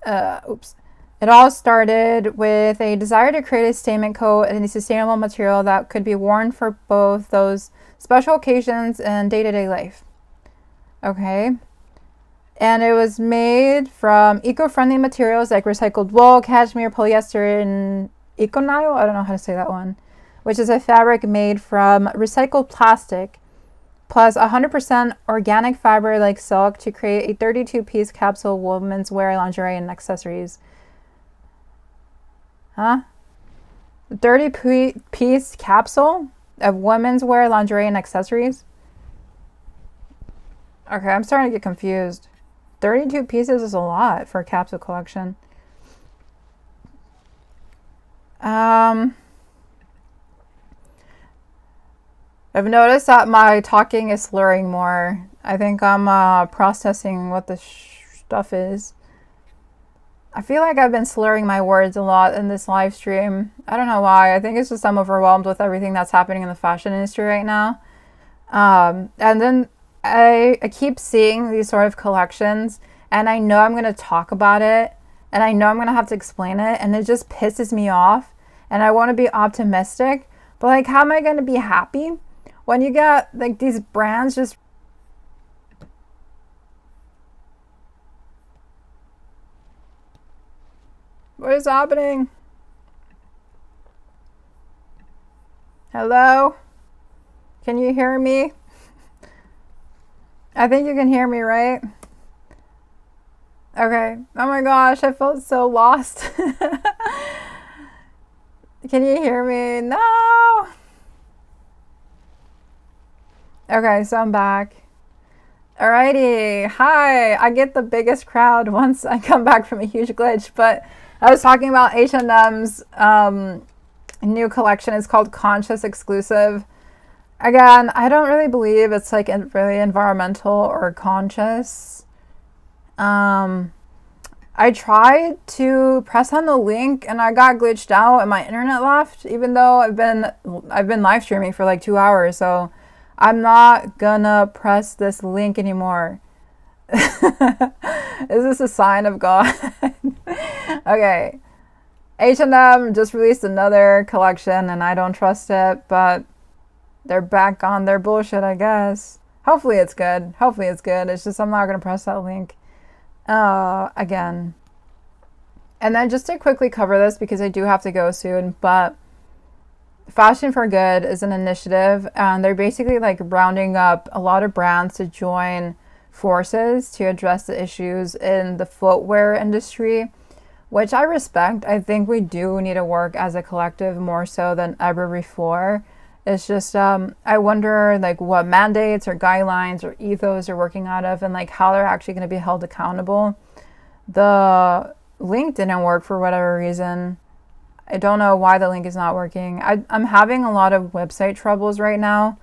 Speaker 1: it all started with a desire to create a statement coat and a sustainable material that could be worn for both those special occasions and day-to-day life. Okay. And it was made from eco-friendly materials like recycled wool, cashmere, polyester, and econile. I don't know how to say that one. Which is a fabric made from recycled plastic plus 100% organic fiber like silk to create a 32-piece capsule women's wear, lingerie, and accessories. Huh? 30-piece capsule of women's wear, lingerie, and accessories? Okay, I'm starting to get confused. 32 pieces is a lot for a capsule collection. I've noticed that my talking is slurring more. I think I'm processing what the stuff is. I feel like I've been slurring my words a lot in this live stream. I don't know why. I think it's just I'm overwhelmed with everything that's happening in the fashion industry right now. And then I keep seeing these sort of collections, and I know I'm going to talk about it, and I know I'm going to have to explain it, and it just pisses me off. And I want to be optimistic, but like, how am I going to be happy when you got like these brands just what is happening? Hello? Can you hear me? I think you can hear me, right? Okay. Oh my gosh, I felt so lost. Can you hear me? No! Okay, so I'm back. Alrighty. Hi. I get the biggest crowd once I come back from a huge glitch, but I was talking about H&M's new collection. It's called Conscious Exclusive. Again, I don't really believe it's like really environmental or conscious. I tried to press on the link and I got glitched out and my internet left, even though I've been live streaming for like 2 hours, so I'm not gonna press this link anymore. Is this a sign of God? Okay. H&M just released another collection and I don't trust it, but they're back on their bullshit, I guess. Hopefully it's good. Hopefully it's good. It's just I'm not gonna press that link again. And then just to quickly cover this because I do have to go soon, but Fashion for Good is an initiative and they're basically like rounding up a lot of brands to join forces to address the issues in the footwear industry, which I respect. I think we do need to work as a collective more so than ever before. It's just I wonder like what mandates or guidelines or ethos are working out of and like how they're actually going to be held accountable. The link didn't work for whatever reason. I don't know why the link is not working. I'm having a lot of website troubles right now,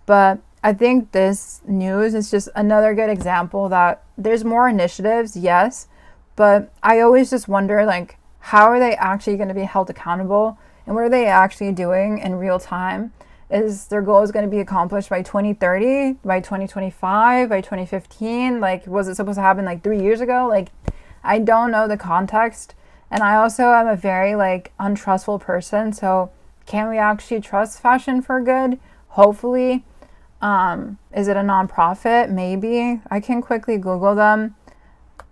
Speaker 1: but I think this news is just another good example that there's more initiatives, yes, but I always just wonder like how are they actually going to be held accountable and what are they actually doing in real time? Is their goal is going to be accomplished by 2030, by 2025, by 2015? Like, was it supposed to happen like 3 years ago? Like, I don't know the context. And I also am a very like untrustful person. So can we actually trust fashion for good? Hopefully. Is it a nonprofit? Maybe. I can quickly Google them.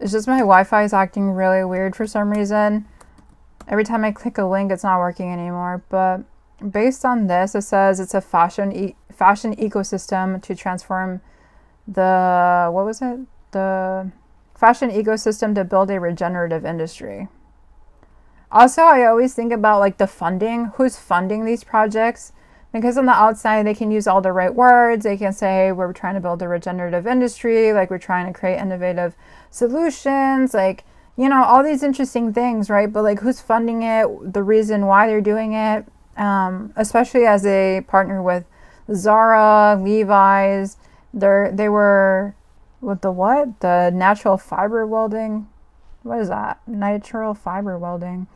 Speaker 1: It's just my Wi-Fi is acting really weird for some reason. Every time I click a link, it's not working anymore. But based on this, it says it's a fashion ecosystem to transform the, what was it? The fashion ecosystem to build a regenerative industry. Also, I always think about like the funding, who's funding these projects, because on the outside they can use all the right words. They can say we're trying to build a regenerative industry, like we're trying to create innovative solutions, like, you know, all these interesting things, right? But like who's funding it, the reason why they're doing it, especially as they partner with Zara, Levi's, they were with the what? The natural fiber welding. What is that? Natural fiber welding.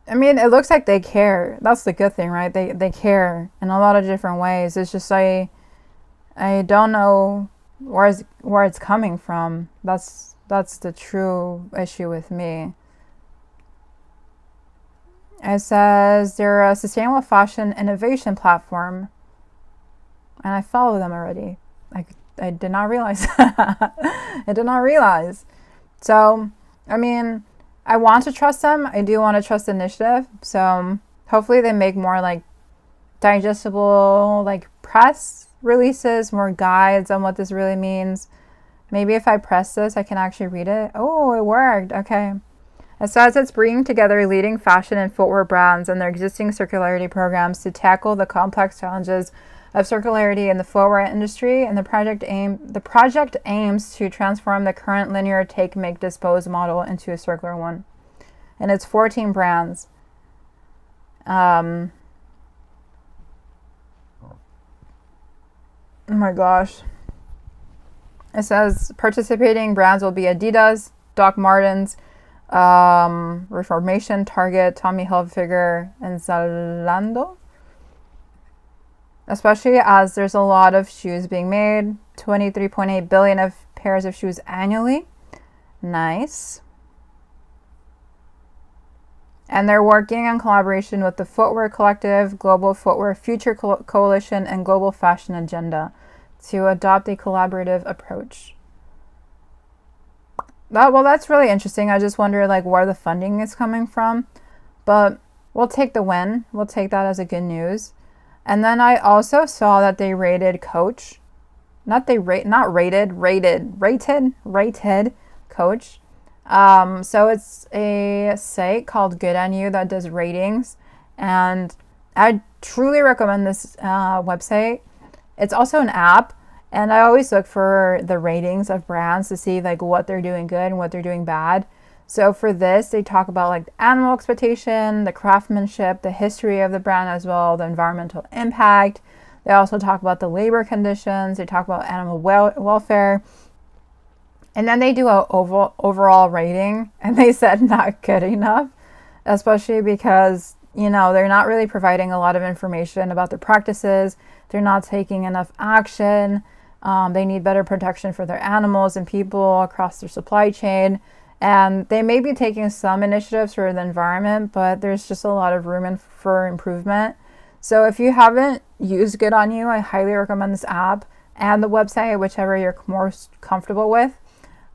Speaker 1: I mean, it looks like they care. That's the good thing, right? They care in a lot of different ways. It's just I don't know where it's coming from. That's the true issue with me. It says they're a sustainable fashion innovation platform, and I follow them already. I did not realize that. I did not realize. So, I mean, I want to trust them. I do want to trust the initiative. So hopefully they make more like digestible, like press releases, more guides on what this really means. Maybe if I press this, I can actually read it. Oh, it worked. Okay. It says it's bringing together leading fashion and footwear brands and their existing circularity programs to tackle the complex challenges of circularity in the footwear industry, and the project aims to transform the current linear take, make, dispose model into a circular one. And it's 14 brands. Oh my gosh. It says participating brands will be Adidas, Doc Martens, Reformation, Target, Tommy Hilfiger, and Zalando. Especially as there's a lot of shoes being made, 23.8 billion of pairs of shoes annually. Nice. And they're working in collaboration with the Footwear Collective, Global Footwear Future Coalition, and Global Fashion Agenda to adopt a collaborative approach. Well, that's really interesting. I just wonder like where the funding is coming from, but we'll take the win. We'll take that as a good news. And then I also saw that they rated Coach. Rated Coach. So it's a site called Good On You that does ratings. And I truly recommend this website. It's also an app. And I always look for the ratings of brands to see like what they're doing good and what they're doing bad. So for this, they talk about like the animal exploitation, the craftsmanship, the history of the brand as well, the environmental impact. They also talk about the labor conditions. They talk about animal welfare. And then they do a overall rating, and they said not good enough, especially because, you know, they're not really providing a lot of information about their practices. They're not taking enough action. They need better protection for their animals and people across their supply chain. And they may be taking some initiatives for the environment, but there's just a lot of room for improvement. So if you haven't used Good On You, I highly recommend this app and the website, whichever you're most comfortable with.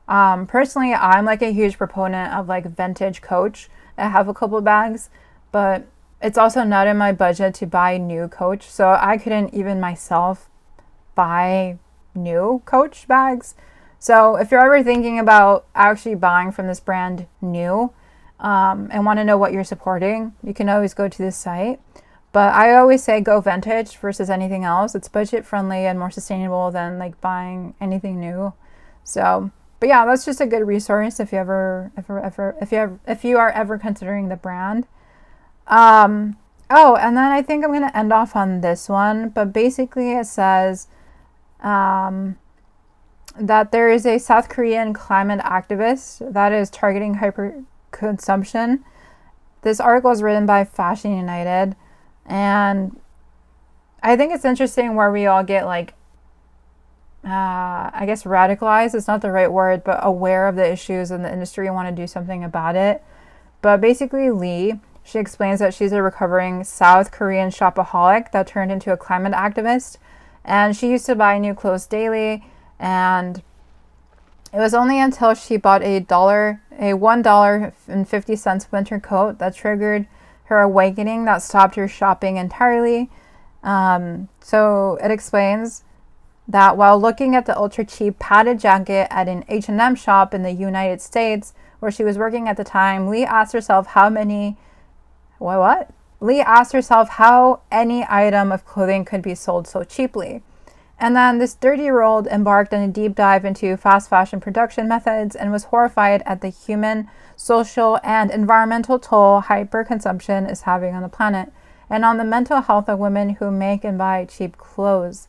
Speaker 1: Personally, I'm like a huge proponent of like vintage Coach. I have a couple bags, but it's also not in my budget to buy new Coach. So I couldn't even myself buy new Coach bags. So if you're ever thinking about actually buying from this brand new and want to know what you're supporting, you can always go to this site. But I always say go vintage versus anything else. It's budget friendly and more sustainable than like buying anything new. So, but yeah, that's just a good resource if you are ever considering the brand. Oh, and then I think I'm going to end off on this one. But basically it says that there is a South Korean climate activist that is targeting hyperconsumption. This article is written by Fashion United, and I think it's interesting where we all get like, I guess radicalized, it's not the right word, but aware of the issues in the industry and want to do something about it. But basically Lee, She explains that she's a recovering South Korean shopaholic that turned into a climate activist. And she used to buy new clothes daily. And it was only until she bought a $1.50 winter coat that triggered her awakening that stopped her shopping entirely. So it explains that while looking at the ultra cheap padded jacket at an H&M shop in the United States, where she was working at the time, Lee asked herself how any item of clothing could be sold so cheaply. And then this 30-year-old embarked on a deep dive into fast fashion production methods and was horrified at the human, social, and environmental toll hyperconsumption is having on the planet and on the mental health of women who make and buy cheap clothes.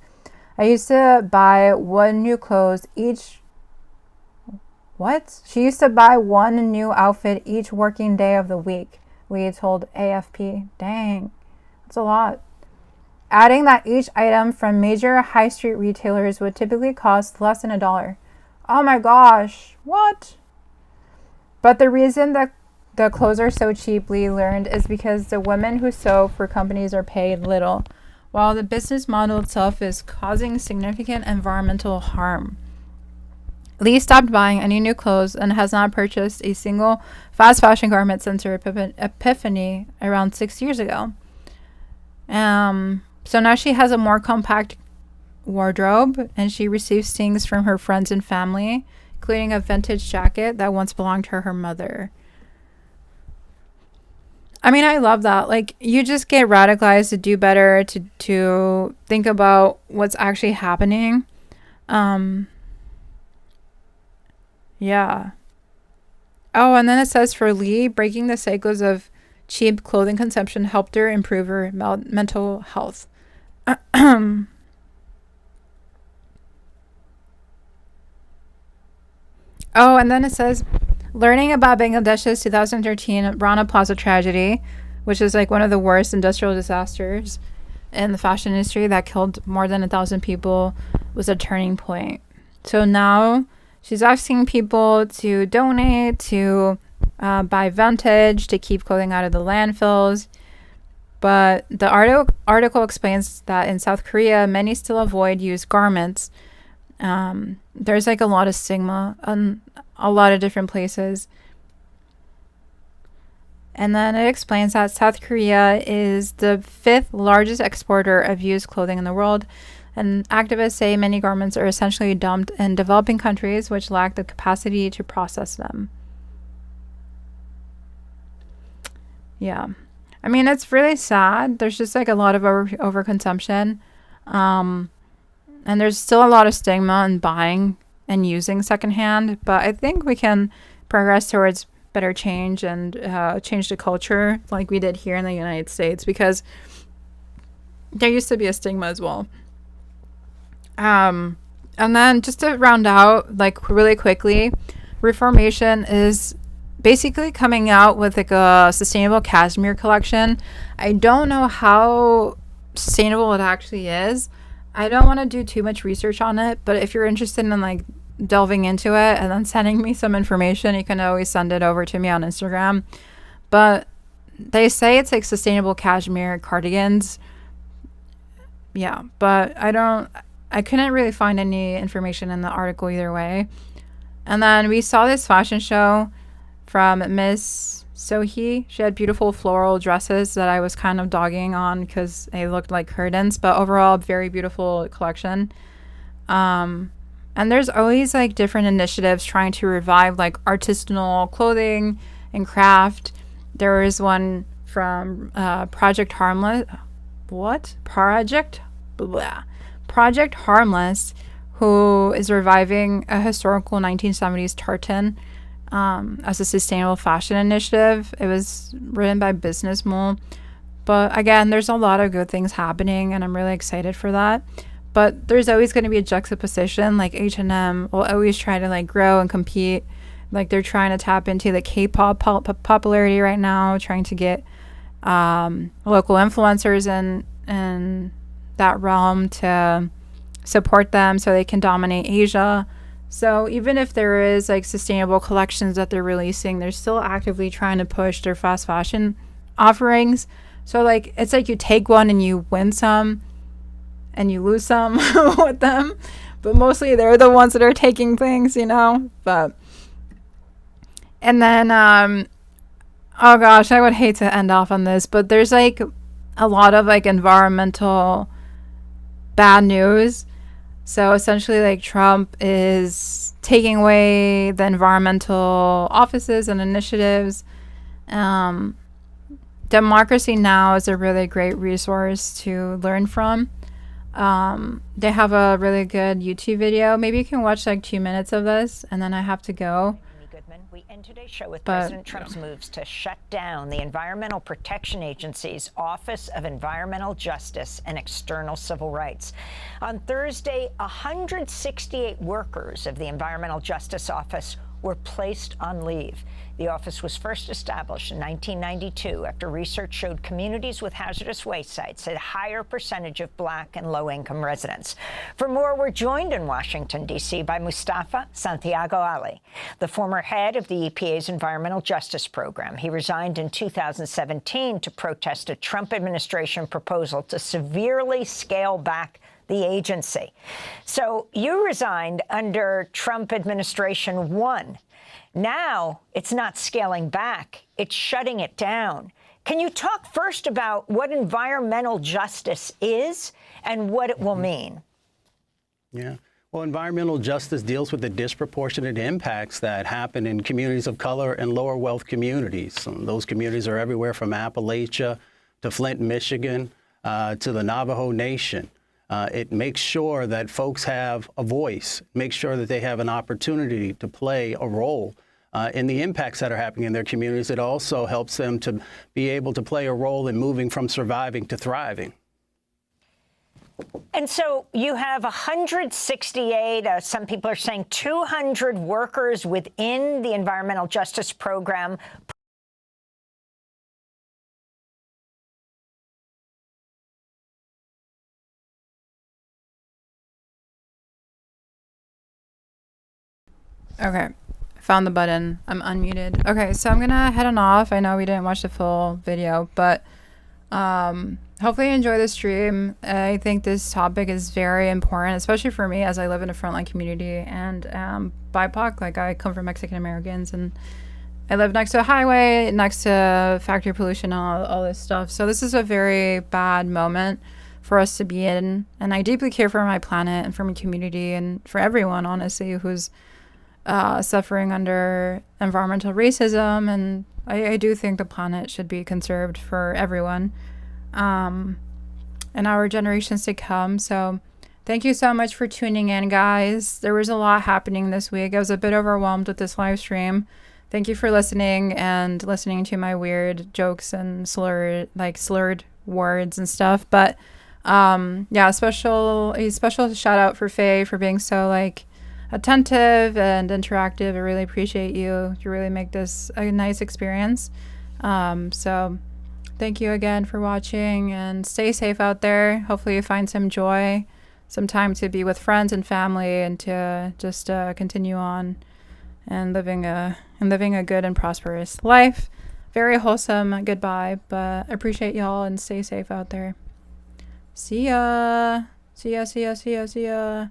Speaker 1: I used to buy one new clothes each... What? She used to buy one new outfit each working day of the week, Lee told AFP. Dang, that's a lot. Adding that each item from major high street retailers would typically cost less than $1. Oh my gosh, what? But the reason that the clothes are so cheap, Lee learned, is because the women who sew for companies are paid little, while the business model itself is causing significant environmental harm. Lee stopped buying any new clothes and has not purchased a single fast fashion garment since her epiphany around 6 years ago. So now she has a more compact wardrobe, and she receives things from her friends and family, including a vintage jacket that once belonged to her mother. I mean, I love that. Like, you just get radicalized to do better, to think about what's actually happening. Yeah. Oh, and then it says for Lee, breaking the cycles of cheap clothing consumption helped her improve her mental health. Oh, and then it says, learning about Bangladesh's 2013 Rana Plaza tragedy, which is like one of the worst industrial disasters in the fashion industry that killed more than 1,000 people, was a turning point. So now she's asking people to donate, to buy vintage, to keep clothing out of the landfills. But the article explains that in South Korea, many still avoid used garments. There's like a lot of stigma in a lot of different places. And then it explains that South Korea is the 5th largest exporter of used clothing in the world. And activists say many garments are essentially dumped in developing countries which lack the capacity to process them. Yeah. I mean, it's really sad. There's just like a lot of overconsumption. And there's still a lot of stigma in buying and using secondhand. But I think we can progress towards better change and change the culture like we did here in the United States, because there used to be a stigma as well. And then just to round out, like really quickly, Reformation is basically coming out with like a sustainable cashmere collection. I don't know how sustainable it actually is. I don't want to do too much research on it, but if you're interested in like delving into it and then sending me some information, you can always send it over to me on Instagram. But they say it's like sustainable cashmere cardigans. Yeah, but I couldn't really find any information in the article either way. And then we saw this fashion show from Miss Sohee. She had beautiful floral dresses that I was kind of dogging on because they looked like curtains, but overall, very beautiful collection. And there's always like different initiatives trying to revive like artisanal clothing and craft. There is one from Project Harmless. What? Project Harmless, who is reviving a historical 1970s tartan as a sustainable fashion initiative. It was written by Business Mole. But again, there's a lot of good things happening, and I'm really excited for that. But there's always going to be a juxtaposition. Like H&M will always try to like grow and compete. Like they're trying to tap into the K-pop popularity right now, trying to get local influencers in that realm to support them so they can dominate Asia. So even if there is like sustainable collections that they're releasing, they're still actively trying to push their fast fashion offerings. So like it's like you take one and you win some and you lose some with them, but mostly they're the ones that are taking things, you know. But and then oh gosh, I would hate to end off on this, but there's like a lot of like environmental bad news. So essentially, like, Trump is taking away the environmental offices and initiatives. Democracy Now! Is a really great resource to learn from. They have a really good YouTube video. Maybe you can watch like 2 minutes of this, and then I have to go.
Speaker 2: We end today's show with President Trump's moves to shut down the Environmental Protection Agency's Office of Environmental Justice and External Civil Rights. On Thursday, 168 workers of the Environmental Justice Office were placed on leave. The office was first established in 1992 after research showed communities with hazardous waste sites had a higher percentage of Black and low-income residents. For more, we're joined in Washington, D.C. by Mustafa Santiago Ali, the former head of the EPA's Environmental Justice Program. He resigned in 2017 to protest a Trump administration proposal to severely scale back the agency. So you resigned under Trump administration 1. Now it's not scaling back, it's shutting it down. Can you talk first about what environmental justice is and what it will mean?
Speaker 22: Yeah. Well, environmental justice deals with the disproportionate impacts that happen in communities of color and lower wealth communities. Those communities are everywhere from Appalachia to Flint, Michigan, to the Navajo Nation. It makes sure that folks have a voice, makes sure that they have an opportunity to play a role in the impacts that are happening in their communities. It also helps them to be able to play a role in moving from surviving to thriving.
Speaker 2: And so you have 168, some people are saying 200 workers within the Environmental Justice Program.
Speaker 1: Okay, found the button. I'm unmuted. Okay, so I'm gonna head on off. I know we didn't watch the full video, but hopefully you enjoy the stream. I think this topic is very important, especially for me as I live in a frontline community and BIPOC. Like, I come from Mexican Americans and I live next to a highway, next to factory pollution, all this stuff. So this is a very bad moment for us to be in, and I deeply care for my planet and for my community and for everyone, honestly, who's suffering under environmental racism. And I do think the planet should be conserved for everyone and our generations to come. So thank you so much for tuning in, guys. There was a lot happening this week. I was a bit overwhelmed with this live stream. Thank you for listening and listening to my weird jokes and slurred words and stuff. But yeah, a special shout out for Faye for being so attentive and interactive. I really appreciate you. You really make this a nice experience. So thank you again for watching, and stay safe out there. Hopefully you find some joy, some time to be with friends and family, and to just continue on and living a good and prosperous life. Very wholesome goodbye, but appreciate y'all, and stay safe out there. See ya. See ya, see ya, see ya, see ya.